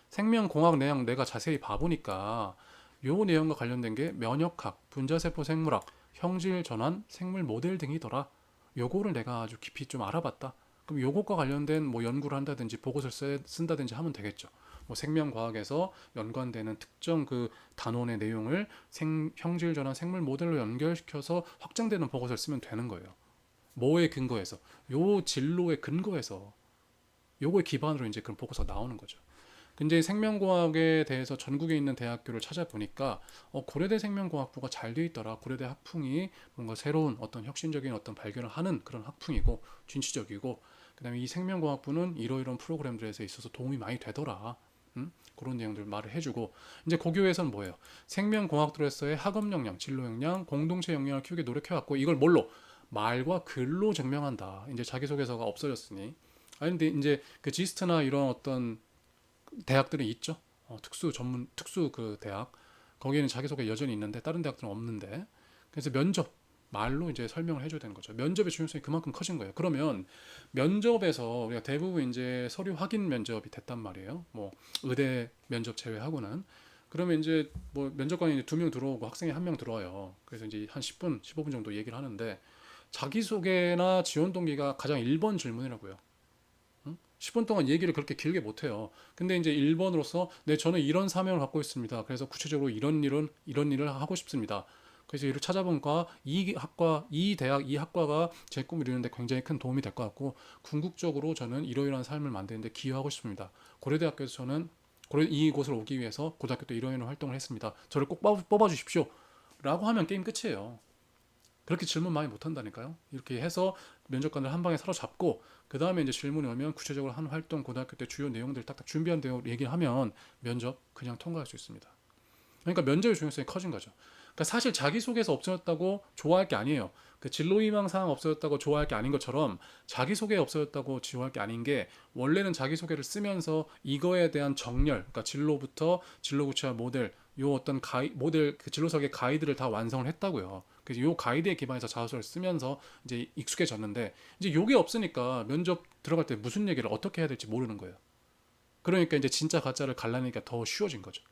생명공학 내용 내가 자세히 봐보니까 요 내용과 관련된 게 면역학, 분자세포 생물학, 형질 전환, 생물 모델 등이더라. 요거를 내가 아주 깊이 좀 알아봤다. 그럼 요것과 관련된 뭐 연구를 한다든지 보고서를 쓴다든지 하면 되겠죠. 뭐 생명과학에서 연관되는 특정 그 단원의 내용을 형질 전환, 생물 모델로 연결시켜서 확장되는 보고서를 쓰면 되는 거예요. 뭐에 근거해서? 요 진로의 근거해서 요거에 기반으로 이제 그런 보고서가 나오는 거죠. 근데 생명공학에 대해서 전국에 있는 대학교를 찾아보니까 고려대 생명공학부가 잘 돼 있더라. 고려대 학풍이 뭔가 새로운 어떤 혁신적인 어떤 발견을 하는 그런 학풍이고 진취적이고, 그다음에 이 생명공학부는 이러이러한 프로그램들에서 있어서 도움이 많이 되더라. 그런 내용들 말을 해주고, 이제 고교에서는 뭐예요? 생명공학들에서의 학업 역량, 진로 역량, 공동체 역량을 키우게 노력해왔고, 이걸 뭘로? 말과 글로 증명한다. 이제 자기소개서가 없어졌으니. 아니 근데 이제 그 지스트나 이런 어떤 대학들은 있죠. 특수 그 대학. 거기에는 자기소개 여전히 있는데 다른 대학들은 없는데. 그래서 면접 말로 이제 설명을 해줘야 되는 거죠. 면접의 중요성이 그만큼 커진 거예요. 그러면 면접에서 우리가 대부분 이제 서류 확인 면접이 됐단 말이에요. 뭐 의대 면접 제외하고는. 그러면 이제 뭐 면접관이 이제 2명 들어오고 학생이 1명 들어와요. 그래서 이제 한 10분, 15분 정도 얘기를 하는데 자기소개나 지원 동기가 가장 1번 질문이라고요. 응? 10분 동안 얘기를 그렇게 길게 못 해요. 근데 이제 1번으로서 네, 저는 이런 사명을 갖고 있습니다. 그래서 구체적으로 이런 일을 하고 싶습니다. 그래서 이를 찾아보니까 이 학과, 이 대학, 이 학과가 제 꿈을 이루는데 굉장히 큰 도움이 될 것 같고 궁극적으로 저는 이러이러한 삶을 만드는데 기여하고 싶습니다. 고려대학교에서 저는 이곳을 오기 위해서 고등학교 때 이러이러한 활동을 했습니다. 저를 꼭 뽑아 주십시오. 라고 하면 게임 끝이에요. 그렇게 질문 많이 못 한다니까요. 이렇게 해서 면접관을 한 방에 사로잡고 그 다음에 이제 질문이 오면 구체적으로 한 활동 고등학교 때 주요 내용들 딱딱 준비한 내용 얘기를 하면 면접 그냥 통과할 수 있습니다. 그러니까 면접의 중요성이 커진 거죠. 그러니까 사실 자기소개서 없어졌다고 좋아할 게 아니에요. 그 진로희망 사항 없어졌다고 좋아할 게 아닌 것처럼 자기소개 없어졌다고 좋아할 게 아닌 게 원래는 자기소개를 쓰면서 이거에 대한 정렬, 그러니까 진로부터 진로 구체화 모델, 요 어떤 모델 그 진로 설계 가이드를 다 완성을 했다고요. 그래서 요 가이드에 기반해서 자소서를 쓰면서 이제 익숙해졌는데 이제 요게 없으니까 면접 들어갈 때 무슨 얘기를 어떻게 해야 될지 모르는 거예요. 그러니까 이제 진짜 가짜를 갈라내기가 더 쉬워진 거죠.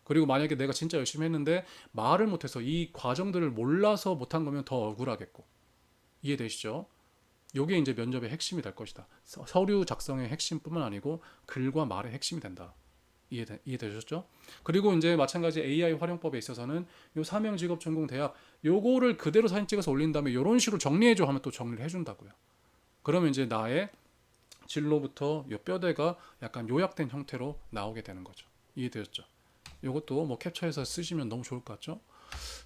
그리고 만약에 내가 진짜 열심히 했는데 말을 못해서 이 과정들을 몰라서 못한 거면 더 억울하겠고. 이해되시죠? 요게 이제 면접의 핵심이 될 것이다. 서류 작성의 핵심뿐만 아니고 글과 말의 핵심이 된다. 이해되셨죠? 그리고 이제 마찬가지 AI 활용법에 있어서는 요 사명 직업 전공 대학 요거를 그대로 사진 찍어서 올린 다음에 요런 식으로 정리해줘 하면 또 정리를 해준다고요. 그러면 이제 나의 진로부터 요 뼈대가 약간 요약된 형태로 나오게 되는 거죠. 이해되셨죠? 요것도 뭐 캡처해서 쓰시면 너무 좋을 것 같죠?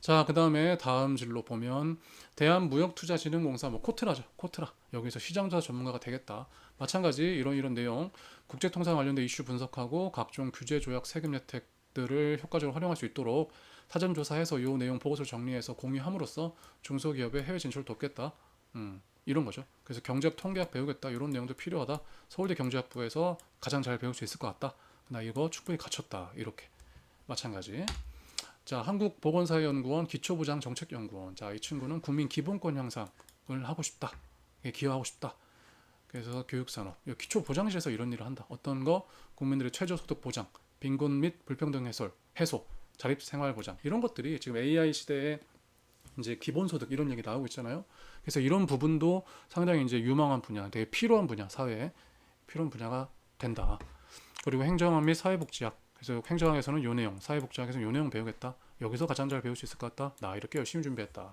자, 그 다음에 다음 진로 보면 대한무역투자진흥공사 뭐 코트라죠. 코트라. 여기서 시장조사 전문가가 되겠다. 마찬가지 이런 내용 국제통상 관련된 이슈 분석하고 각종 규제 조약 세금 혜택들을 효과적으로 활용할 수 있도록 사전 조사해서 이 내용 보고서를 정리해서 공유함으로써 중소기업의 해외 진출을 돕겠다. 이런 거죠. 그래서 경제학 통계학 배우겠다. 이런 내용도 필요하다. 서울대 경제학부에서 가장 잘 배울 수 있을 것 같다. 나 이거 충분히 갖췄다. 이렇게. 마찬가지. 자, 한국보건사회연구원 기초보장정책연구원. 자, 이 친구는 국민 기본권 향상을 하고 싶다. 기여하고 싶다. 그래서 교육산업, 기초보장실에서 이런 일을 한다. 어떤 거? 국민들의 최저소득 보장, 빈곤 및 불평등 해소, 자립생활보장 이런 것들이 지금 AI 시대에 이제 기본소득 이런 얘기 나오고 있잖아요. 그래서 이런 부분도 상당히 이제 유망한 분야, 되게 필요한 분야, 사회에 필요한 분야가 된다. 그리고 행정학 및 사회복지학. 그래서 행정학에서는 요 내용, 사회복지학에서는 요 내용 배우겠다. 여기서 가장 잘 배울 수 있을 것 같다. 나 이렇게 열심히 준비했다.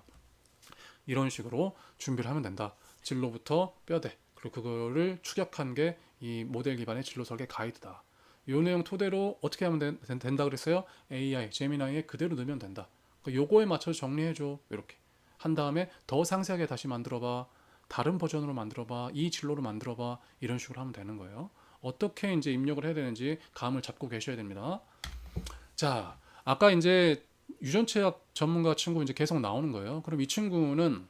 이런 식으로 준비를 하면 된다. 진로부터 뼈대. 그리고 그거를 축약한 게 이 모델 기반의 진로 설계 가이드다. 요 내용 토대로 어떻게 하면 된다 그랬어요? AI, 제미나이에 그대로 넣으면 된다. 그러니까 요거에 맞춰서 정리해줘. 이렇게 한 다음에 더 상세하게 다시 만들어봐. 다른 버전으로 만들어봐. 이 진로로 만들어봐. 이런 식으로 하면 되는 거예요. 어떻게 이제 입력을 해야 되는지 감을 잡고 계셔야 됩니다. 자, 아까 이제 유전체학 전문가 친구 이제 계속 나오는 거예요. 그럼 이 친구는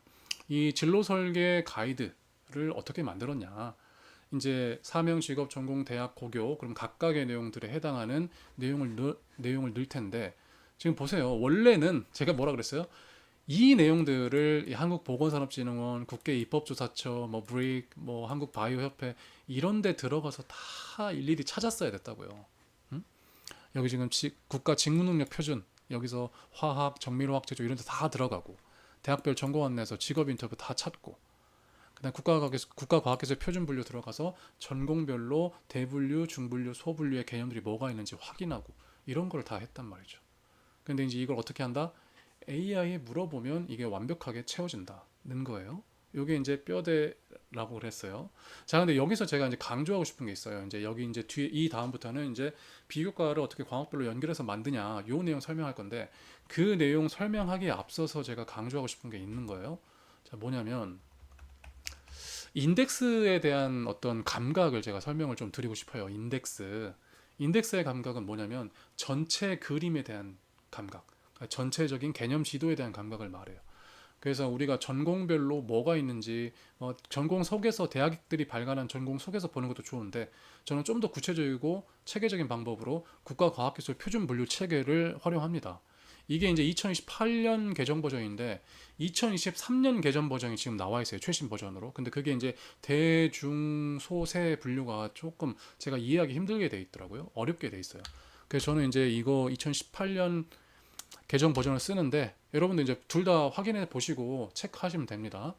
이 진로 설계 가이드를 어떻게 만들었냐? 이제 사명, 직업, 전공, 대학, 고교 그럼 각각의 내용들에 해당하는 내용을 넣을 텐데 지금 보세요. 원래는 제가 뭐라 그랬어요? 이 내용들을 이 한국보건산업진흥원, 국가입법조사처, 뭐 브릭, 뭐 한국바이오협회 이런 데 들어가서 다 일일이 찾았어야 됐다고요. 응? 여기 지금 국가직무능력표준 여기서 화학, 정밀화학 제조 이런 데 다 들어가고 대학별 전공 안내서 직업 인터뷰 다 찾고 그다음 국가과학기술 표준 분류 들어가서 전공별로 대분류, 중분류, 소분류의 개념들이 뭐가 있는지 확인하고 이런 걸 다 했단 말이죠. 근데 이제 이걸 어떻게 한다? AI에 물어보면 이게 완벽하게 채워진다는 거예요. 이게 이제 뼈대라고 그랬어요. 자, 근데 여기서 제가 이제 강조하고 싶은 게 있어요. 이제 여기 이제 뒤에 이 다음부터는 이제 비교과를 어떻게 과목별로 연결해서 만드냐, 요 내용 설명할 건데 그 내용 설명하기에 앞서서 제가 강조하고 싶은 게 있는 거예요. 자, 뭐냐면 인덱스에 대한 어떤 감각을 제가 설명을 좀 드리고 싶어요. 인덱스의 감각은 뭐냐면 전체 그림에 대한 감각, 그러니까 전체적인 개념 지도에 대한 감각을 말해요. 그래서 우리가 전공별로 뭐가 있는지 전공 속에서 대학들이 발간한 전공 속에서 보는 것도 좋은데 저는 좀 더 구체적이고 체계적인 방법으로 국가과학기술 표준 분류 체계를 활용합니다. 이게 이제 2028년 개정 버전인데 2023년 개정 버전이 지금 나와 있어요. 최신 버전으로. 근데 그게 이제 대중소세 분류가 조금 제가 이해하기 힘들게 돼 있더라고요. 어렵게 돼 있어요. 그래서 저는 이제 이거 2018년 개정 버전을 쓰는데 여러분들 이제 둘 다 확인해 보시고 체크하시면 됩니다.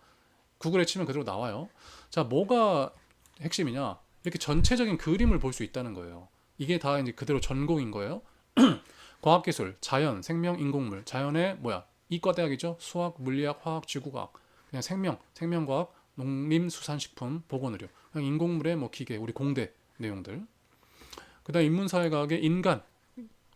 구글에 치면 그대로 나와요. 자, 뭐가 핵심이냐? 이렇게 전체적인 그림을 볼 수 있다는 거예요. 이게 다 이제 그대로 전공인 거예요. 과학기술, 자연, 생명, 인공물. 자연의 뭐야? 이과대학이죠. 수학, 물리학, 화학, 지구과학. 그냥 생명과학, 농림수산식품, 보건의료. 그냥 인공물의 뭐 기계, 우리 공대 내용들. 그다음 인문사회과학의 인간,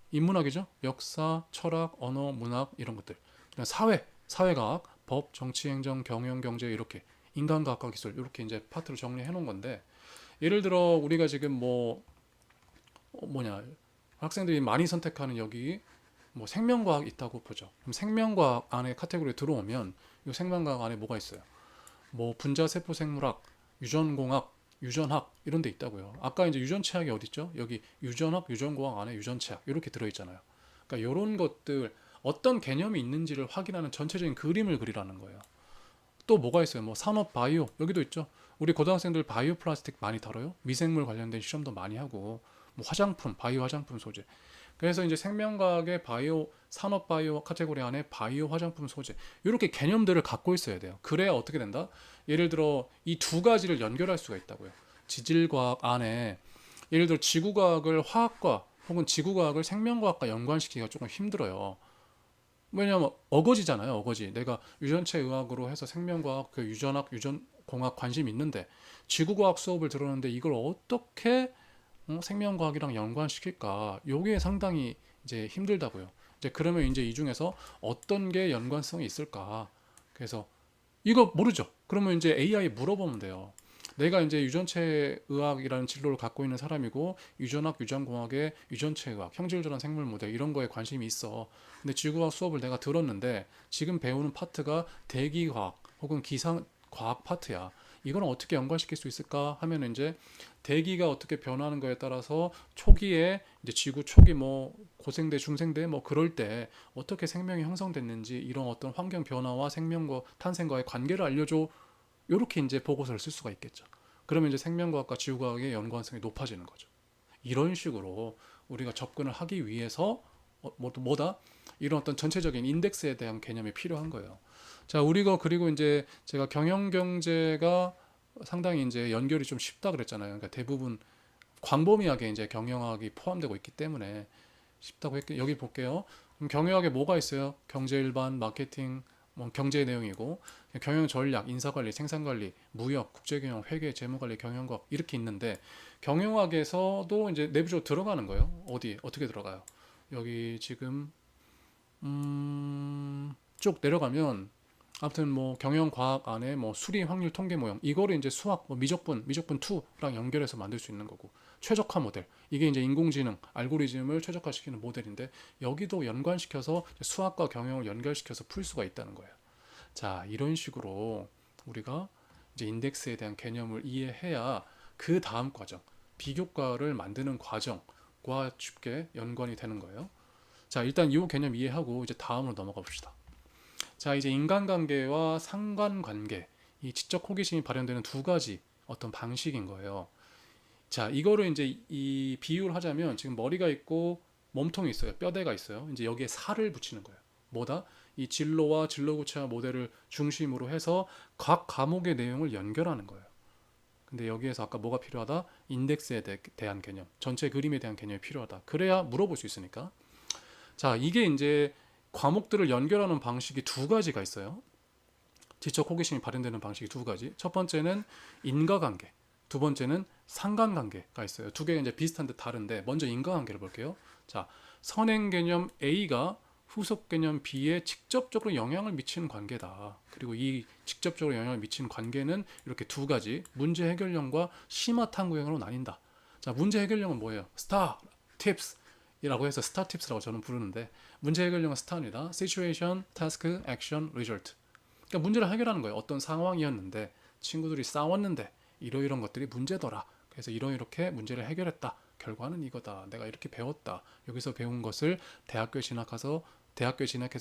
인문학이죠. 역사, 철학, 언어, 문학 이런 것들. 그다음 사회과학, 법, 정치, 행정, 경영, 경제 이렇게 인간과학과 기술 이렇게 이제 파트로 정리해 놓은 건데 예를 들어 우리가 지금 뭐냐 학생들이 많이 선택하는 여기 뭐 생명과학 있다고 보죠. 그럼 생명과학 안에 카테고리에 들어오면 이 생명과학 안에 뭐가 있어요? 뭐 분자세포생물학, 유전공학, 유전학 이런 데 있다고요. 아까 이제 유전체학이 어디 있죠? 여기 유전학, 유전공학 안에 유전체학 이렇게 들어 있잖아요. 그러니까 이런 것들 어떤 개념이 있는지를 확인하는 전체적인 그림을 그리라는 거예요. 또 뭐가 있어요? 뭐 산업 바이오 여기도 있죠. 우리 고등학생들 바이오 플라스틱 많이 다뤄요. 미생물 관련된 실험도 많이 하고 뭐 화장품, 바이오 화장품 소재. 그래서 이제 생명과학의 바이오 산업 바이오 카테고리 안에 바이오 화장품 소재 이렇게 개념들을 갖고 있어야 돼요. 그래야 어떻게 된다? 예를 들어 이 두 가지를 연결할 수가 있다고요. 지질과학 안에 예를 들어 지구과학을 화학과 혹은 지구과학을 생명과학과 연관시키기가 조금 힘들어요. 왜냐하면 어거지잖아요. 어거지. 내가 유전체 의학으로 해서 생명과학, 그 유전학, 유전공학 관심 있는데 지구과학 수업을 들었는데 이걸 어떻게 생명과학이랑 연관시킬까? 요게 상당히 이제 힘들다고요. 이제 그러면 이제 이 중에서 어떤 게 연관성이 있을까? 그래서 이거 모르죠. 그러면 이제 AI 물어보면 돼요. 내가 이제 유전체 의학이라는 진로를 갖고 있는 사람이고 유전학, 유전공학의 유전체 의학, 형질조란 생물 모델 이런 거에 관심이 있어. 근데 지구과학 수업을 내가 들었는데 지금 배우는 파트가 대기과학 혹은 기상 과학 파트야. 이거는 어떻게 연관시킬 수 있을까 하면 이제 대기가 어떻게 변하는 거에 따라서 초기에 이제 지구 초기 뭐 고생대, 중생대 뭐 그럴 때 어떻게 생명이 형성됐는지 이런 어떤 환경 변화와 생명과 탄생과의 관계를 알려줘. 이렇게 이제 보고서를 쓸 수가 있겠죠. 그러면 이제 생명과학과 지구과학의 연관성이 높아지는 거죠. 이런 식으로 우리가 접근을 하기 위해서 뭐다? 이런 어떤 전체적인 인덱스에 대한 개념이 필요한 거예요. 자, 우리가 그리고 이제 제가 경영경제가 상당히 이제 연결이 좀 쉽다 그랬잖아요. 그러니까 대부분 광범위하게 이제 경영학이 포함되고 있기 때문에 쉽다고 했게 여기 볼게요. 그럼 경영학에 뭐가 있어요? 경제 일반, 마케팅, 뭐 경제 내용이고 경영 전략, 인사관리, 생산관리, 무역, 국제경영, 회계, 재무관리, 경영학 이렇게 있는데 경영학에서도 이제 내부적으로 들어가는 거예요. 어디 어떻게 들어가요? 여기 지금 쭉 내려가면 아무튼 뭐 경영과학 안에 뭐 수리 확률 통계 모형 이거를 이제 수학 뭐 미적분 2랑 연결해서 만들 수 있는 거고 최적화 모델 이게 이제 인공지능 알고리즘을 최적화시키는 모델인데 여기도 연관시켜서 수학과 경영을 연결시켜서 풀 수가 있다는 거예요. 자, 이런 식으로 우리가 이제 인덱스에 대한 개념을 이해해야 그 다음 과정 비교과를 만드는 과정과 쉽게 연관이 되는 거예요. 자, 일단 이 개념 이해하고 이제 다음으로 넘어가 봅시다. 자, 이제 인간관계와 상관관계, 이 지적 호기심이 발현되는 두 가지 어떤 방식인 거예요. 자, 이거를 이제 이 비유를 하자면 지금 머리가 있고 몸통이 있어요. 뼈대가 있어요. 이제 여기에 살을 붙이는 거예요. 뭐다? 이 진로와 진로 구체화 모델을 중심으로 해서 각 과목의 내용을 연결하는 거예요. 근데 여기에서 아까 뭐가 필요하다? 인덱스에 대한 개념, 전체 그림에 대한 개념이 필요하다. 그래야 물어볼 수 있으니까. 자, 이게 이제 과목들을 연결하는 방식이 두 가지가 있어요. 지적 호기심이 발현되는 방식이 두 가지. 첫 번째는 인과관계, 두 번째는 상관관계가 있어요. 두 개가 이제 비슷한 듯 다른데 먼저 인과관계를 볼게요. 자, 선행 개념 A가 후속 개념 B에 직접적으로 영향을 미치는 관계다. 그리고 이 직접적으로 영향을 미치는 관계는 이렇게 두 가지 문제 해결형과 심화 탐구형으로 나뉜다. 자, 문제 해결형은 뭐예요? 스타, 팁스 이라고 해서 스타 팁스라고 저는 부르는데 문제 해결형은 스타입니다. situation, task, action, result. 그러니까 문제를 해결하는 거예요. 어떤 상황이었는데 친구들이 싸웠는데 이러이런 것들이 문제더라. 그래서 이렇게 문제를 해결했다. 결과는 이거다. 내가 이렇게 배웠다. 여기서 배운 것을 대학교에 진학해서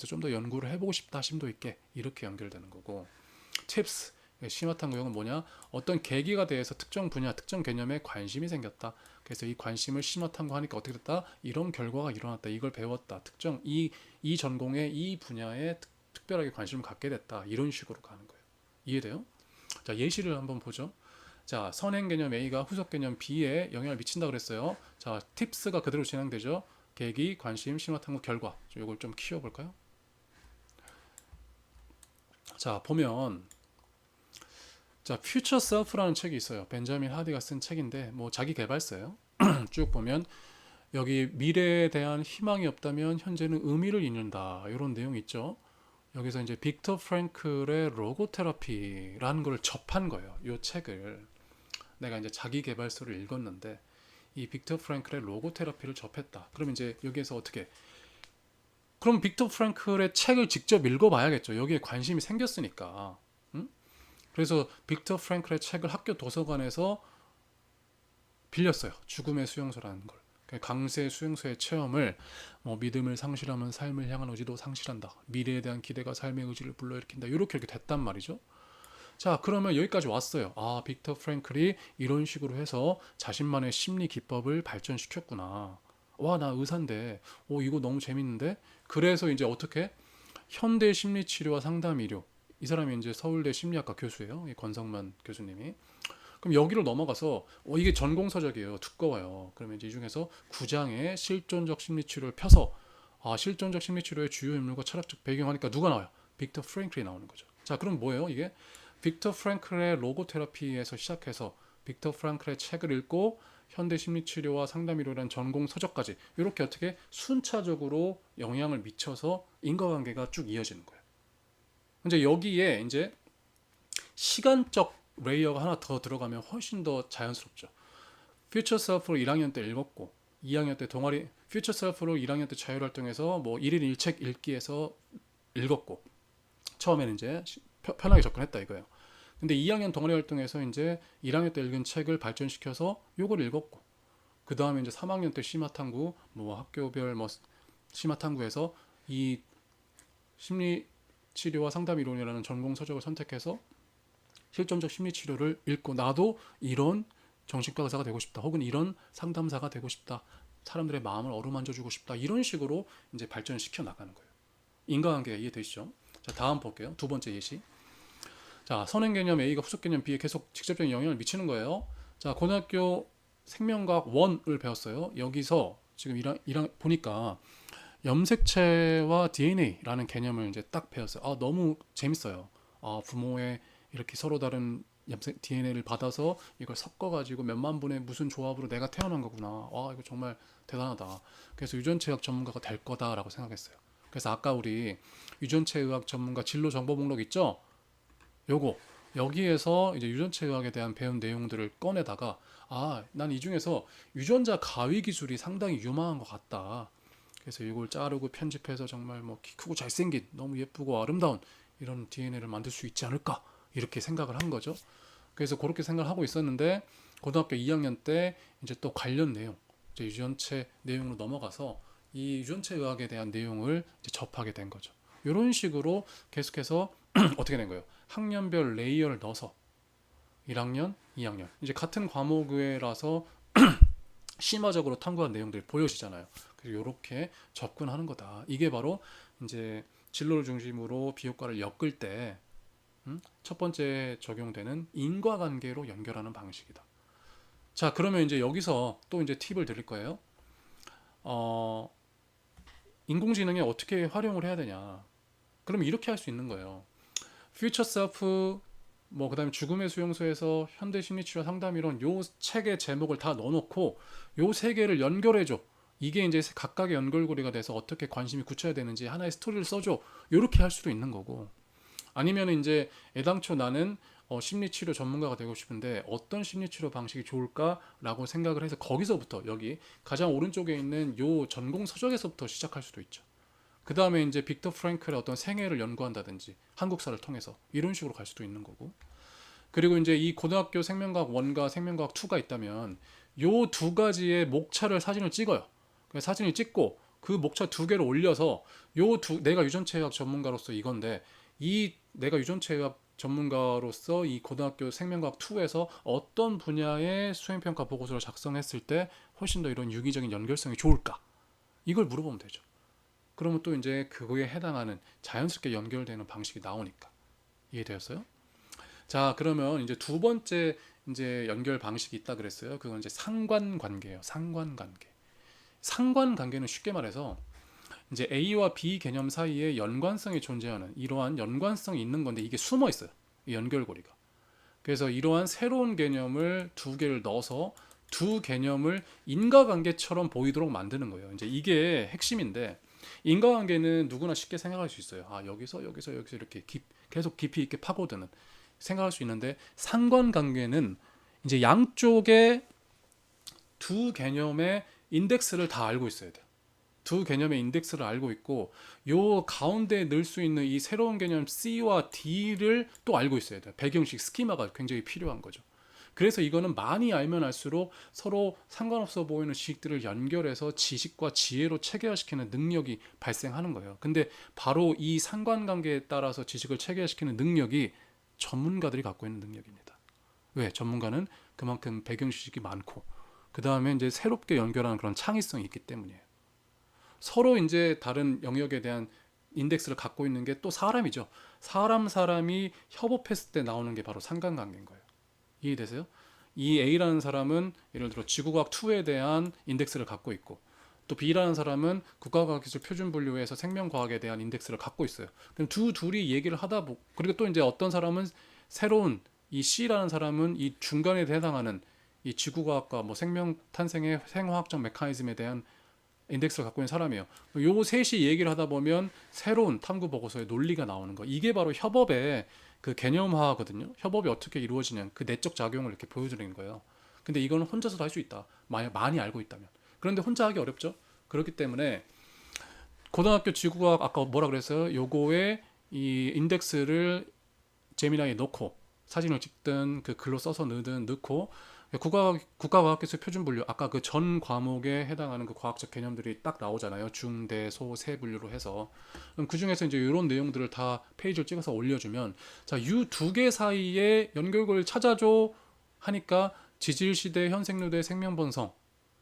좀 더 연구를 해보고 싶다. 심도 있게 이렇게 연결되는 거고. tips 심화 탐구형은 뭐냐? 어떤 계기가 대해서 특정 분야, 특정 개념에 관심이 생겼다. 그래서 이 관심을 심화 탐구하니까 어떻게 됐다? 이런 결과가 일어났다. 이걸 배웠다. 특정 이 전공의 이 분야에 특별하게 관심을 갖게 됐다. 이런 식으로 가는 거예요. 이해돼요? 자, 예시를 한번 보죠. 자, 선행 개념 A가 후속 개념 B에 영향을 미친다 그랬어요. 자, 팁스가 그대로 진행되죠. 계기, 관심, 심화 탐구, 결과. 이걸 좀 키워볼까요? 자, 보면 자, Future Self라는 책이 있어요. 벤자민 하디가 쓴 책인데 뭐 자기 개발서예요. 쭉 보면 여기 미래에 대한 희망이 없다면 현재는 의미를 잃는다. 이런 내용이 있죠. 여기서 이제 빅터 프랭클의 로고 테라피라는 걸 접한 거예요. 이 책을 내가 이제 자기 개발서를 읽었는데 이 빅터 프랭클의 로고 테라피를 접했다. 그럼 이제 여기에서 어떻게? 그럼 빅터 프랭클의 책을 직접 읽어봐야겠죠. 여기에 관심이 생겼으니까. 응? 그래서 빅터 프랭클의 책을 학교 도서관에서 빌렸어요. 죽음의 수용소라는 걸. 강세 수용소의 체험을 뭐 믿음을 상실하면 삶을 향한 의지도 상실한다. 미래에 대한 기대가 삶의 의지를 불러일으킨다. 이렇게 됐단 말이죠. 자, 그러면 여기까지 왔어요. 아, 빅터 프랭클이 이런 식으로 해서 자신만의 심리 기법을 발전시켰구나. 와, 나 의사인데, 오, 이거 너무 재밌는데? 그래서 이제 어떻게? 현대 심리치료와 상담 의료. 이 사람이 이제 서울대 심리학과 교수예요. 이 권성만 교수님이. 그럼 여기로 넘어가서 이게 전공서적이에요. 두꺼워요. 그러면 이제 이 중에서 9장의 실존적 심리치료를 펴서 실존적 심리치료의 주요 인물과 철학적 배경하니까 누가 나와요? 빅터 프랭클이 나오는 거죠. 자, 그럼 뭐예요? 이게 빅터 프랭클의 로고 테라피에서 시작해서 빅터 프랭클의 책을 읽고 현대 심리치료와 상담이론이라는 전공 서적까지 이렇게 어떻게 순차적으로 영향을 미쳐서 인과관계가 쭉 이어지는 거예요. 이제 여기에 이제 시간적 레이어가 하나 더 들어가면 훨씬 더 자연스럽죠. 퓨처 셀프로 1학년 때 읽었고 2학년 때 동아리 퓨처 셀프로 1학년 때 자율활동에서 뭐 1일 1책 읽기에서 읽었고 처음에는 이제 편하게 접근했다 이거예요. 근데 2학년 동아리 활동에서 이제 1학년 때 읽은 책을 발전시켜서 요걸 읽었고 그 다음에 이제 3학년 때 심화탐구 뭐 학교별 뭐 심화탐구에서 이 심리 치료와 상담 이론이라는 전공 서적을 선택해서 실존적 심리치료를 읽고 나도 이런 정신과 의사가 되고 싶다. 혹은 이런 상담사가 되고 싶다. 사람들의 마음을 어루만져주고 싶다. 이런 식으로 이제 발전시켜 나가는 거예요. 인과관계가 이해되시죠? 자, 다음 볼게요. 두 번째 예시. 자, 선행 개념 A가 후속 개념 B에 계속 직접적인 영향을 미치는 거예요. 자, 고등학교 생명과학 1을 배웠어요. 여기서 지금 보니까 염색체와 DNA라는 개념을 이제 딱 배웠어요. 너무 재밌어요. 부모의 이렇게 서로 다른 염색 DNA를 받아서 이걸 섞어가지고 몇만 분의 무슨 조합으로 내가 태어난 거구나. 와, 이거 정말 대단하다. 그래서 유전체의학 전문가가 될 거다라고 생각했어요. 그래서 아까 우리 유전체의학 전문가 진로 정보 목록 있죠? 요거 여기에서 이제 유전체의학에 대한 배운 내용들을 꺼내다가 난 이 중에서 유전자 가위 기술이 상당히 유망한 것 같다. 그래서 이걸 자르고 편집해서 정말 뭐 키 크고 잘생긴 너무 예쁘고 아름다운 이런 DNA를 만들 수 있지 않을까 이렇게 생각을 한 거죠. 그래서 그렇게 생각을 하고 있었는데 고등학교 2학년 때 이제 또 관련 내용 이제 유전체 내용으로 넘어가서 이 유전체 의학에 대한 내용을 이제 접하게 된 거죠. 이런 식으로 계속해서 어떻게 된 거예요? 학년별 레이어를 넣어서 1학년, 2학년 이제 같은 과목이라서 심화적으로 탐구한 내용들이 보여지잖아요. 그래서 이렇게 접근하는 거다. 이게 바로 이제 진로를 중심으로 비효과를 엮을 때 첫 번째 적용되는 인과관계로 연결하는 방식이다. 자, 그러면 이제 여기서 또 이제 팁을 드릴 거예요. 인공지능에 어떻게 활용을 해야 되냐? 그러면 이렇게 할 수 있는 거예요. 퓨처 셀프 뭐 그다음에 죽음의 수용소에서 현대 심리치료 상담 이론 요 책의 제목을 다 넣어놓고 요 세 개를 연결해줘. 이게 이제 각각의 연결고리가 돼서 어떻게 관심이 굳혀야 되는지 하나의 스토리를 써줘. 이렇게 할 수도 있는 거고. 아니면 이제 애당초 나는 심리치료 전문가가 되고 싶은데 어떤 심리치료 방식이 좋을까라고 생각을 해서 거기서부터 여기 가장 오른쪽에 있는 요 전공 서적에서부터 시작할 수도 있죠. 그 다음에 이제 빅터 프랭클의 어떤 생애를 연구한다든지 한국사를 통해서 이런 식으로 갈 수도 있는 거고. 그리고 이제 이 고등학교 생명과학 1과 생명과학 2가 있다면 요 두 가지의 목차를 사진을 찍어요. 사진을 찍고 그 목차 두 개를 올려서 내가 유전체의학 전문가로서 이건데 이 내가 유전체의학 전문가로서 이 고등학교 생명과학 2에서 어떤 분야의 수행평가 보고서를 작성했을 때 훨씬 더 이런 유기적인 연결성이 좋을까? 이걸 물어보면 되죠. 그러면 또 이제 그거에 해당하는 자연스럽게 연결되는 방식이 나오니까. 이해되었어요? 자, 그러면 이제 두 번째 이제 연결 방식이 있다 그랬어요. 그건 이제 상관관계예요. 상관관계. 상관관계는 쉽게 말해서 이제 A와 B 개념 사이에 연관성이 존재하는 이러한 연관성이 있는 건데 이게 숨어 있어요. 이 연결고리가. 그래서 이러한 새로운 개념을 두 개를 넣어서 두 개념을 인과관계처럼 보이도록 만드는 거예요. 이제 이게 핵심인데 인과관계는 누구나 쉽게 생각할 수 있어요. 아, 여기서 이렇게 계속 깊이 있게 파고드는 생각할 수 있는데 상관관계는 이제 양쪽에 두 개념의 인덱스를 다 알고 있어야 돼요. 두 개념의 인덱스를 알고 있고 요 가운데 넣을 수 있는 이 새로운 개념 C와 D를 또 알고 있어야 돼요. 배경식 스키마가 굉장히 필요한 거죠. 그래서 이거는 많이 알면 알수록 서로 상관없어 보이는 지식들을 연결해서 지식과 지혜로 체계화시키는 능력이 발생하는 거예요. 근데 바로 이 상관관계에 따라서 지식을 체계화시키는 능력이 전문가들이 갖고 있는 능력입니다. 왜? 전문가는 그만큼 배경 지식이 많고 그 다음에 이제 새롭게 연결하는 그런 창의성이 있기 때문이에요. 서로 이제 다른 영역에 대한 인덱스를 갖고 있는 게 또 사람이죠. 사람이 협업했을 때 나오는 게 바로 상관관계인 거예요. 이해되세요? 이 A라는 사람은 예를 들어 지구과학 2에 대한 인덱스를 갖고 있고 또 B라는 사람은 국가과학기술 표준분류에서 생명과학에 대한 인덱스를 갖고 있어요. 그럼 둘이 얘기를 하다 보고 그리고 또 이제 어떤 사람은 새로운 이 C라는 사람은 이 중간에 해당하는 이 지구과학과 뭐 생명 탄생의 생화학적 메커니즘에 대한 인덱스를 갖고 있는 사람이에요. 요 셋이 얘기를 하다 보면 새로운 탐구 보고서의 논리가 나오는 거. 이게 바로 협업의 그 개념화거든요. 협업이 어떻게 이루어지냐 그 내적 작용을 이렇게 보여주는 거예요. 근데 이거는 혼자서도 할 수 있다. 많이 알고 있다면. 그런데 혼자 하기 어렵죠. 그렇기 때문에 고등학교 지구과학 아까 뭐라 그랬어요? 요거에 이 인덱스를 제미나이에 넣고 사진을 찍든 그 글로 써서 넣고 국가과학기술 표준분류 아까 그 전 과목에 해당하는 그 과학적 개념들이 딱 나오잖아요. 중, 대, 소, 세 분류로 해서 그럼 그 중에서 이제 이런 내용들을 다 페이지를 찍어서 올려주면 자, 이 두 개 사이에 연결고리를 찾아줘 하니까 지질시대, 현생류대, 생명번성이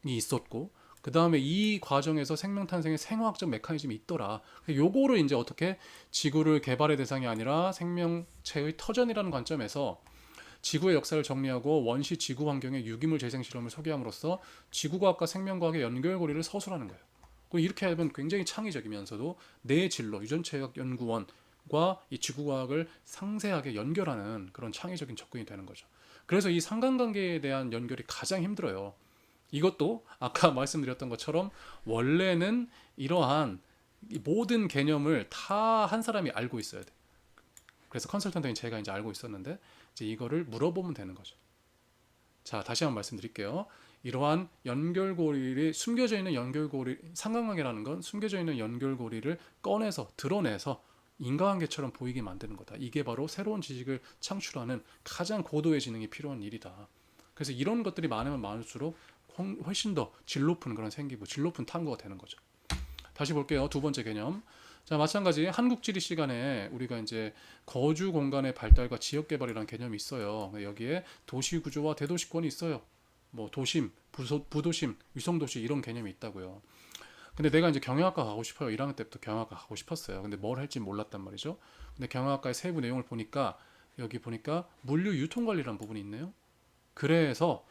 있었고 그 다음에 이 과정에서 생명 탄생의 생화학적 메커니즘이 있더라. 요거를 이제 어떻게 지구를 개발의 대상이 아니라 생명체의 터전이라는 관점에서 지구의 역사를 정리하고 원시 지구 환경의 유기물 재생 실험을 소개함으로써 지구과학과 생명과학의 연결고리를 서술하는 거예요. 이렇게 하면 굉장히 창의적이면서도 내 진로 유전체학 연구원과 이 지구과학을 상세하게 연결하는 그런 창의적인 접근이 되는 거죠. 그래서 이 상관관계에 대한 연결이 가장 힘들어요. 이것도 아까 말씀드렸던 것처럼 원래는 이러한 모든 개념을 다 한 사람이 알고 있어야 돼. 그래서 컨설턴트인 제가 이제 알고 있었는데 이제 이거를 물어보면 되는 거죠. 자, 다시 한번 말씀드릴게요. 이러한 연결고리를 숨겨져 있는 연결고리 상관관계라는 건 숨겨져 있는 연결고리를 꺼내서 드러내서 인과관계처럼 보이게 만드는 거다. 이게 바로 새로운 지식을 창출하는 가장 고도의 지능이 필요한 일이다. 그래서 이런 것들이 많으면 많을수록 훨씬 더 질 높은 그런 생기부, 질 높은 탐구가 되는 거죠. 다시 볼게요. 두 번째 개념. 자, 마찬가지 한국지리 시간에 우리가 이제 거주 공간의 발달과 지역 개발이라는 개념이 있어요. 여기에 도시 구조와 대도시권이 있어요. 뭐 도심, 부도심, 위성도시 이런 개념이 있다고요. 근데 내가 이제 경영학과 가고 싶어요. 1학년 때부터 경영학과 가고 싶었어요. 근데 뭘 할지 몰랐단 말이죠. 근데 경영학과의 세부 내용을 보니까 여기 보니까 물류 유통 관리라는 부분이 있네요. 그래서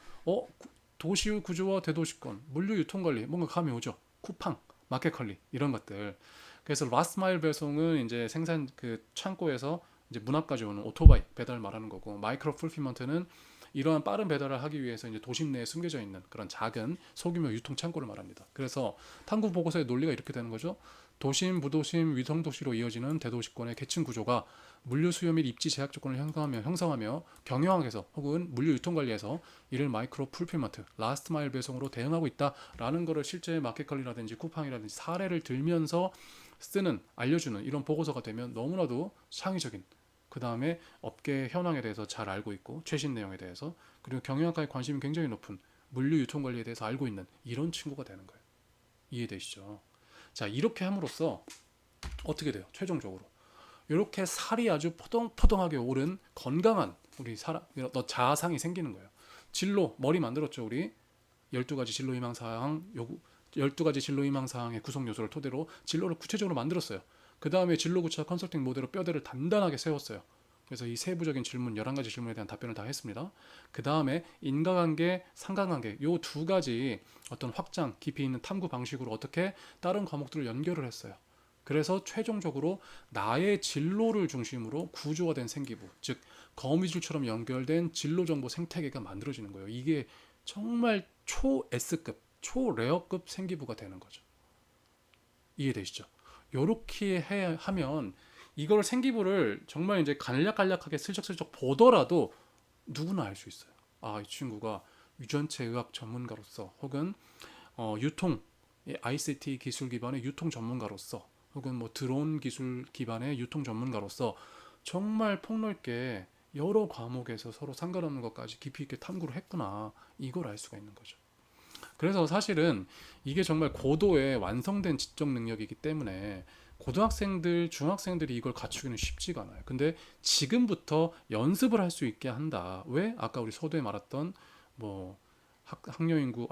도시 구조와 대도시권, 물류 유통 관리 뭔가 감이 오죠. 쿠팡, 마켓 관리 이런 것들. 그래서 라스트 마일 배송은 이제 생산 그 창고에서 이제 문 앞까지 오는 오토바이 배달 말하는 거고 마이크로 풀피먼트는 이러한 빠른 배달을 하기 위해서 이제 도심 내에 숨겨져 있는 그런 작은 소규모 유통 창고를 말합니다. 그래서 탐구 보고서의 논리가 이렇게 되는 거죠. 도심, 부도심, 위성도시로 이어지는 대도시권의 계층 구조가 물류 수요 및 입지 제약 조건을 형성하며 경영학에서 혹은 물류 유통 관리에서 이를 마이크로 풀필먼트, 라스트 마일 배송으로 대응하고 있다라는 것을 실제 마켓컬리라든지 쿠팡이라든지 사례를 들면서 쓰는 알려주는 이런 보고서가 되면 너무나도 창의적인 그 다음에 업계 현황에 대해서 잘 알고 있고 최신 내용에 대해서 그리고 경영학과에 관심이 굉장히 높은 물류 유통 관리에 대해서 알고 있는 이런 친구가 되는 거예요. 이해되시죠? 자, 이렇게 함으로써 어떻게 돼요? 최종적으로 이렇게 살이 아주 포동포동하게 오른 건강한 우리 사람, 너 자아상이 생기는 거예요. 진로, 머리 만들었죠, 우리. 12가지 진로 희망 사항 요구 12가지 진로 희망 사항의 구성 요소를 토대로 진로를 구체적으로 만들었어요. 그다음에 진로 구차 컨설팅 모델로 뼈대를 단단하게 세웠어요. 그래서 이 세부적인 질문 11가지 질문에 대한 답변을 다 했습니다. 그다음에 인과관계, 상관관계 요 두 가지 어떤 확장, 깊이 있는 탐구 방식으로 어떻게 다른 과목들을 연결을 했어요. 그래서 최종적으로 나의 진로를 중심으로 구조화된 생기부, 즉 거미줄처럼 연결된 진로 정보 생태계가 만들어지는 거예요. 이게 정말 초 S급, 초 레어급 생기부가 되는 거죠. 이해되시죠? 요렇게 하면 이걸 생기부를 정말 이제 간략간략하게 슬쩍슬쩍 보더라도 누구나 알 수 있어요. 아, 이 친구가 유전체 의학 전문가로서 혹은 유통 ICT 기술 기반의 유통 전문가로서 혹은 뭐 드론 기술 기반의 유통 전문가로서 정말 폭넓게 여러 과목에서 서로 상관없는 것까지 깊이 있게 탐구를 했구나. 이걸 알 수가 있는 거죠. 그래서 사실은 이게 정말 고도의 완성된 지적 능력이기 때문에 고등학생들, 중학생들이 이걸 갖추기는 쉽지가 않아요. 근데 지금부터 연습을 할 수 있게 한다. 왜? 아까 우리 서두에 말했던 뭐 학령 인구,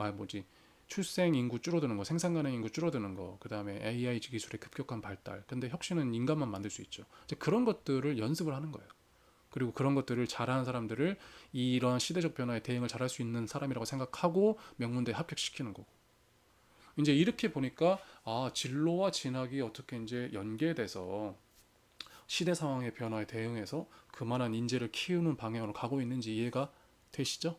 출생 인구 줄어드는 거, 생산 가능 인구 줄어드는 거, 그 다음에 AI 기술의 급격한 발달. 근데 혁신은 인간만 만들 수 있죠. 이제 그런 것들을 연습을 하는 거예요. 그리고 그런 것들을 잘하는 사람들을 이런 시대적 변화에 대응을 잘할 수 있는 사람이라고 생각하고 명문대에 합격시키는 거고. 이제 이렇게 보니까 아, 진로와 진학이 어떻게 이제 연계돼서 시대 상황의 변화에 대응해서 그만한 인재를 키우는 방향으로 가고 있는지 이해가 되시죠?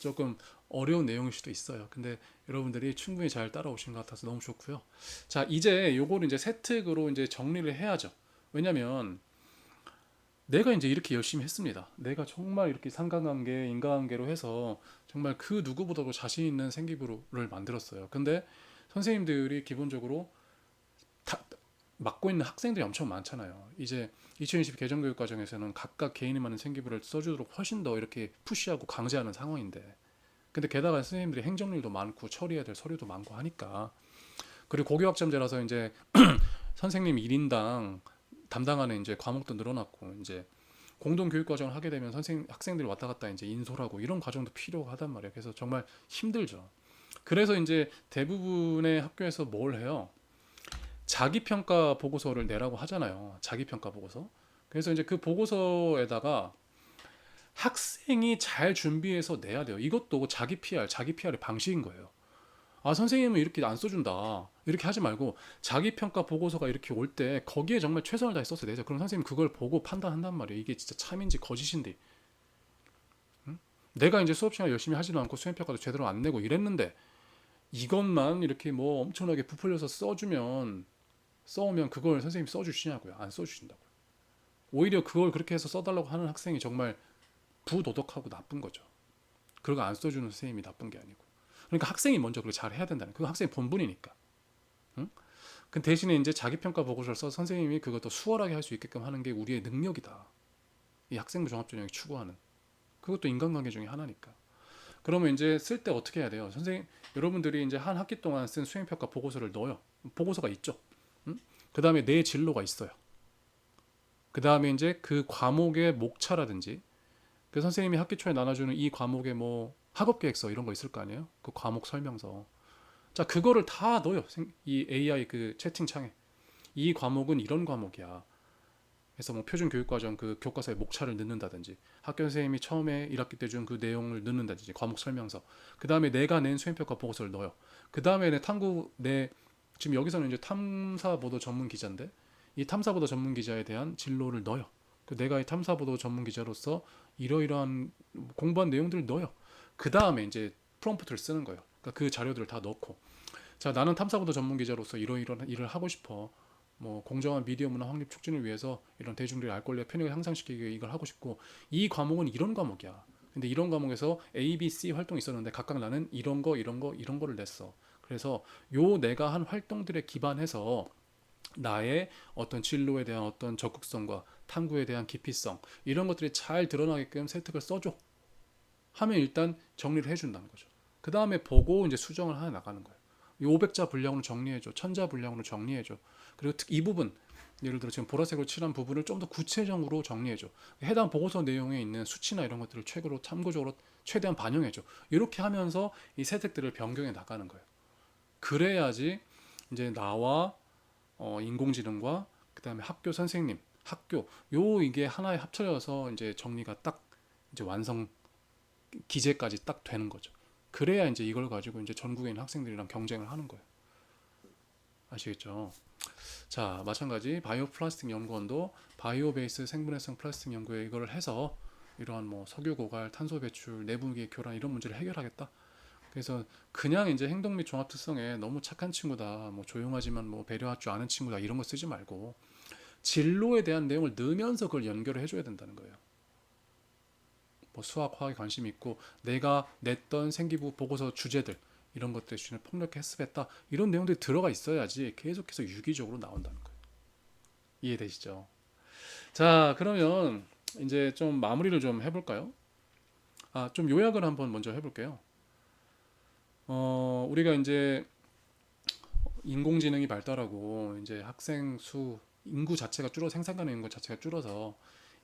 조금 어려운 내용일 수도 있어요. 근데 여러분들이 충분히 잘 따라오신 것 같아서 너무 좋고요. 자, 이제 요거를 이제 세특으로 이제 정리를 해야죠. 왜냐면 내가 이제 이렇게 열심히 했습니다. 내가 정말 이렇게 상관관계, 인과관계로 해서 정말 그 누구보다도 자신 있는 생기부를 만들었어요. 근데 선생님들이 기본적으로 다, 맡고 있는 학생들이 엄청 많잖아요. 이제 2020 개정교육 과정에서는 각각 개인이 맞는 생기부를 써주도록 훨씬 더 이렇게 푸시하고 강제하는 상황인데, 근데 게다가 선생님들이 행정일도 많고 처리해야 될 서류도 많고 하니까, 그리고 고교학점제라서 이제 선생님 1인당 담당하는 이제 과목도 늘어났고, 이제 공동 교육 과정을 하게 되면 학생들이 왔다 갔다 이제 인솔하고 이런 과정도 필요하단 말이에요. 그래서 정말 힘들죠. 그래서 이제 대부분의 학교에서 뭘 해요? 자기평가 보고서를 내라고 하잖아요. 자기평가 보고서. 그래서 이제 그 보고서에다가 학생이 잘 준비해서 내야 돼요. 이것도 자기 PR, 자기 PR의 방식인 거예요. 아, 선생님은 이렇게 안 써준다. 이렇게 하지 말고 자기평가 보고서가 이렇게 올 때 거기에 정말 최선을 다해 써서 내죠. 그럼 선생님 그걸 보고 판단한단 말이에요. 이게 진짜 참인지 거짓인지. 응? 내가 이제 수업 시간 열심히 하지도 않고 수행평가도 제대로 안 내고 이랬는데 이것만 이렇게 뭐 엄청나게 부풀려서 써오면 그걸 선생님 써주시냐고요. 안 써주신다고요. 오히려 그걸 그렇게 해서 써달라고 하는 학생이 정말 부도덕하고 나쁜 거죠. 그거 안 써주는 선생님이 나쁜 게 아니고. 그러니까 학생이 먼저 그걸 잘 해야 된다는. 그거 학생의 본분이니까. 응? 그 대신에 이제 자기평가 보고서를 써서 선생님이 그것도 수월하게 할 수 있게끔 하는 게 우리의 능력이다. 이 학생부 종합전형이 추구하는. 그것도 인간관계 중에 하나니까. 그러면 이제 쓸 때 어떻게 해야 돼요? 선생님, 여러분들이 이제 한 학기 동안 쓴 수행평가 보고서를 넣어요. 보고서가 있죠. 응? 그 다음에 내 진로가 있어요. 그 다음에 이제 그 과목의 목차라든지 그 선생님이 학기 초에 나눠주는 이 과목의 뭐 학업 계획서 이런 거 있을 거 아니에요? 그 과목 설명서. 자, 그거를 다 넣어요. 이 AI 그 채팅창에. 이 과목은 이런 과목이야. 그래서 뭐 표준 교육과정 그 교과서에 목차를 넣는다든지 학교 선생님이 처음에 1학기 때 준 그 내용을 넣는다든지 과목 설명서. 그 다음에 내가 낸 수행평가 보고서를 넣어요. 그 다음에 지금 여기서는 이제 탐사보도 전문 기자인데 이 탐사보도 전문 기자에 대한 진로를 넣어요. 내가 이 탐사보도 전문 기자로서 이러이러한 공부한 내용들을 넣어요. 그 다음에 이제 프롬프트를 쓰는 거예요. 그러니까 그 자료들을 다 넣고, 자, 나는 탐사보도 전문 기자로서 이러이러한 일을 하고 싶어. 뭐 공정한 미디어 문화 확립 촉진을 위해서 이런 대중들의 알 권리와 편익을 향상시키기 위해 이걸 하고 싶고, 이 과목은 이런 과목이야. 근데 이런 과목에서 A, B, C 활동이 있었는데 각각 나는 이런 거, 이런 거, 이런 거를 냈어. 그래서 요 내가 한 활동들에 기반해서 나의 어떤 진로에 대한 어떤 적극성과 탐구에 대한 깊이성 이런 것들이 잘 드러나게끔 세특을 써줘 하면 일단 정리를 해준다는 거죠. 그 다음에 보고 이제 수정을 하나 나가는 거예요. 이 500자 분량으로 정리해줘, 1000자 분량으로 정리해줘. 그리고 이 부분 예를 들어 지금 보라색으로 칠한 부분을 좀 더 구체적으로 정리해줘. 해당 보고서 내용에 있는 수치나 이런 것들을 최고로 참고적으로 최대한 반영해줘. 이렇게 하면서 이 세택들을 변경해 나가는 거예요. 그래야지 이제 나와 인공지능과 그다음에 학교 선생님, 학교 요 이게 하나에 합쳐져서 이제 정리가 딱 이제 완성 기재까지 딱 되는 거죠. 그래야 이제 이걸 가지고 이제 전국에 있는 학생들이랑 경쟁을 하는 거예요. 아시겠죠? 자, 마찬가지 바이오 플라스틱 연구원도 바이오 베이스 생분해성 플라스틱 연구에 이걸 해서 이러한 뭐 석유 고갈, 탄소 배출, 내부계 교란 이런 문제를 해결하겠다. 그래서 그냥 이제 행동 및 종합 특성에 너무 착한 친구다, 뭐 조용하지만 뭐 배려할 줄 아는 친구다 이런 거 쓰지 말고 진로에 대한 내용을 넣으면서 그걸 연결을 해줘야 된다는 거예요. 뭐 수학, 화학에 관심이 있고 내가 냈던 생기부 보고서 주제들 이런 것들 수준을 폭넓게 해석했다 이런 내용들이 들어가 있어야지 계속해서 유기적으로 나온다는 거예요. 이해되시죠? 자, 그러면 이제 좀 마무리를 좀 해볼까요? 좀 요약을 한번 먼저 해볼게요. 우리가 이제 인공지능이 발달하고 이제 학생 수 인구 자체가 줄어 생산 가능 인구 자체가 줄어서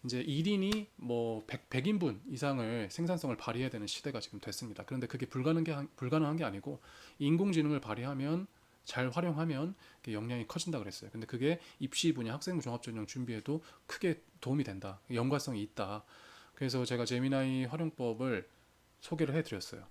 이제 1인이 뭐 100인분 이상을 생산성을 발휘해야 되는 시대가 지금 됐습니다. 그런데 그게 불가능한 게 아니고 인공지능을 발휘하면 잘 활용하면 역량이 커진다 그랬어요. 근데 그게 입시 분야 학생부 종합전형 준비에도 크게 도움이 된다. 연관성이 있다. 그래서 제가 제미나이 활용법을 소개를 해드렸어요.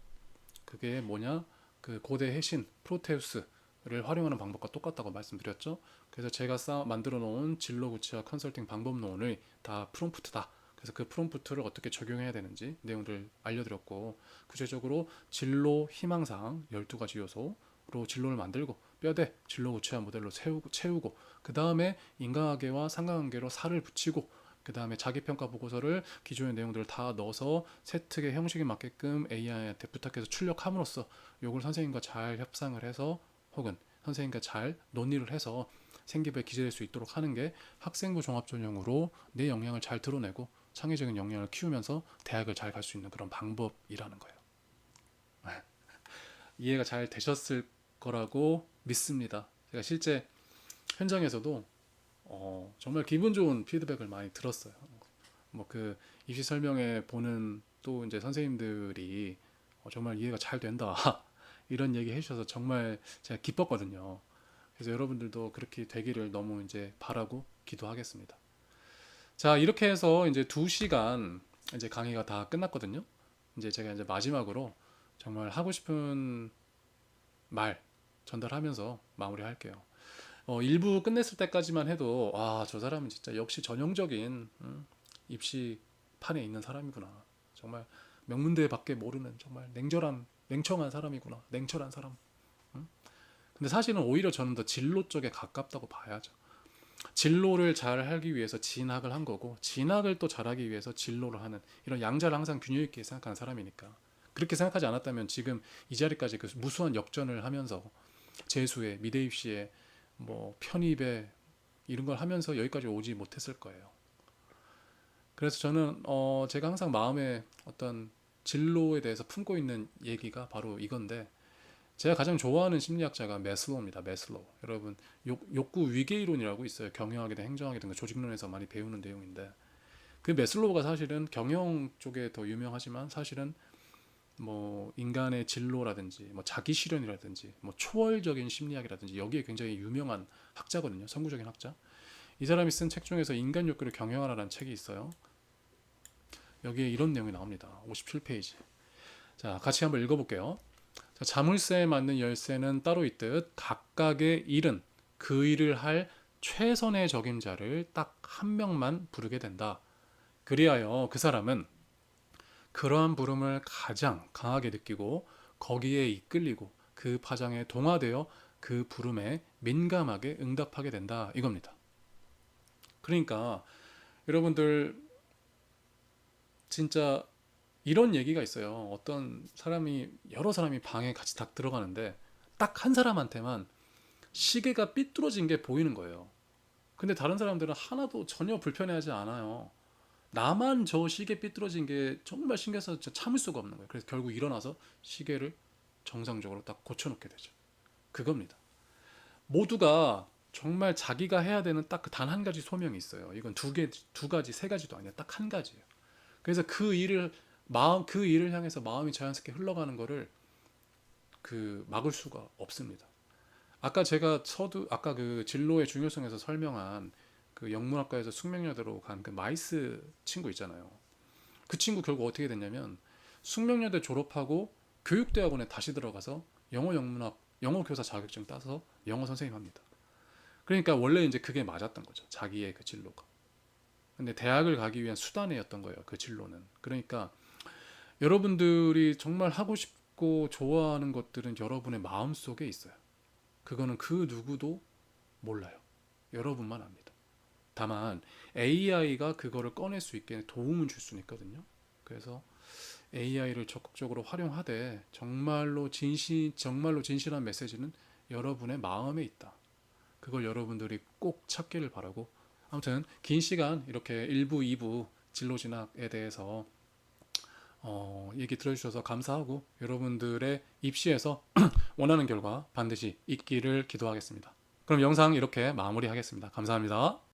그게 뭐냐? 그 고대 해신 프로테우스를 활용하는 방법과 똑같다고 말씀드렸죠. 그래서 제가 만들어 놓은 진로 구체화 컨설팅 방법론을 다 프롬프트다. 그래서 그 프롬프트를 어떻게 적용해야 되는지 내용들 알려드렸고 구체적으로 진로 희망사항 12가지 요소로 진로를 만들고 뼈대 진로 구체화 모델로 채우고 그 다음에 인과관계와 상관관계로 살을 붙이고 그 다음에 자기평가 보고서를 기존의 내용들을 다 넣어서 세특의 형식에 맞게끔 AI한테 부탁해서 출력함으로써 요걸 선생님과 잘 협상을 해서 혹은 선생님과 잘 논의를 해서 생기부에 기재될 수 있도록 하는 게 학생부 종합전형으로 내 역량을 잘 드러내고 창의적인 역량을 키우면서 대학을 잘 갈 수 있는 그런 방법이라는 거예요. 이해가 잘 되셨을 거라고 믿습니다. 제가 실제 현장에서도 정말 기분 좋은 피드백을 많이 들었어요. 뭐 그 입시 설명회 보는 또 이제 선생님들이 정말 이해가 잘 된다 이런 얘기 해주셔서 정말 제가 기뻤거든요. 그래서 여러분들도 그렇게 되기를 너무 이제 바라고 기도하겠습니다. 자, 이렇게 해서 이제 2시간 이제 강의가 다 끝났거든요. 이제 제가 이제 마지막으로 정말 하고 싶은 말 전달하면서 마무리할게요. 일부 끝냈을 때까지만 해도 저 사람은 진짜 역시 전형적인 입시판에 있는 사람이구나. 정말 명문대밖에 모르는 정말 냉정한 사람이구나. 냉철한 사람. 근데 사실은 오히려 저는 더 진로 쪽에 가깝다고 봐야죠. 진로를 잘 하기 위해서 진학을 한 거고 진학을 또 잘하기 위해서 진로를 하는 이런 양자를 항상 균형 있게 생각하는 사람이니까 그렇게 생각하지 않았다면 지금 이 자리까지 그 무수한 역전을 하면서 재수에 미대 입시에 뭐 편입에 이런 걸 하면서 여기까지 오지 못했을 거예요. 그래서 저는 제가 항상 마음에 어떤 진로에 대해서 품고 있는 얘기가 바로 이건데 제가 가장 좋아하는 심리학자가 매슬로우입니다. 매슬로우. 여러분 욕구 위계 이론이라고 있어요. 경영학이든 행정학이든 조직론에서 많이 배우는 내용인데 그 매슬로우가 사실은 경영 쪽에 더 유명하지만 사실은 뭐 인간의 진로라든지 뭐 자기 실현이라든지 뭐 초월적인 심리학이라든지 여기에 굉장히 유명한 학자거든요. 선구적인 학자. 이 사람이 쓴 책 중에서 인간 욕구를 경영하라는 책이 있어요. 여기에 이런 내용이 나옵니다. 57페이지. 자, 같이 한번 읽어볼게요. 자, 자물쇠에 맞는 열쇠는 따로 있듯 각각의 일은 그 일을 할 최선의 적임자를 딱 한 명만 부르게 된다. 그리하여 그 사람은 그러한 부름을 가장 강하게 느끼고 거기에 이끌리고 그 파장에 동화되어 그 부름에 민감하게 응답하게 된다. 이겁니다. 그러니까 여러분들 진짜 이런 얘기가 있어요. 어떤 사람이 여러 사람이 방에 같이 딱 들어가는데 딱 한 사람한테만 시계가 삐뚤어진 게 보이는 거예요. 근데 다른 사람들은 하나도 전혀 불편해하지 않아요. 나만 저 시계 삐뚤어진 게 정말 신경 써서 참을 수가 없는 거예요. 그래서 결국 일어나서 시계를 정상적으로 딱 고쳐놓게 되죠. 그겁니다. 모두가 정말 자기가 해야 되는 딱 단 한 가지 소명이 있어요. 이건 두 가지, 세 가지도 아니야. 딱 한 가지예요. 그래서 그 일을 향해서 마음이 자연스럽게 흘러가는 거를 막을 수가 없습니다. 아까 그 진로의 중요성에서 설명한 그 영문학과에서 숙명여대로 간 그 마이스 친구 있잖아요. 그 친구 결국 어떻게 됐냐면 숙명여대 졸업하고 교육대학원에 다시 들어가서 영어 교사 자격증 따서 영어 선생님 합니다. 그러니까 원래 이제 그게 맞았던 거죠. 자기의 그 진로가. 근데 대학을 가기 위한 수단이었던 거예요. 그 진로는. 그러니까 여러분들이 정말 하고 싶고 좋아하는 것들은 여러분의 마음 속에 있어요. 그거는 그 누구도 몰라요. 여러분만 압니다. 다만 AI가 그거를 꺼낼 수 있게 도움을 줄 수는 있거든요. 그래서 AI를 적극적으로 활용하되 정말로 진실한 메시지는 여러분의 마음에 있다. 그걸 여러분들이 꼭 찾기를 바라고, 아무튼 긴 시간 이렇게 1부, 2부 진로 진학에 대해서 얘기 들어주셔서 감사하고 여러분들의 입시에서 원하는 결과 반드시 있기를 기도하겠습니다. 그럼 영상 이렇게 마무리하겠습니다. 감사합니다.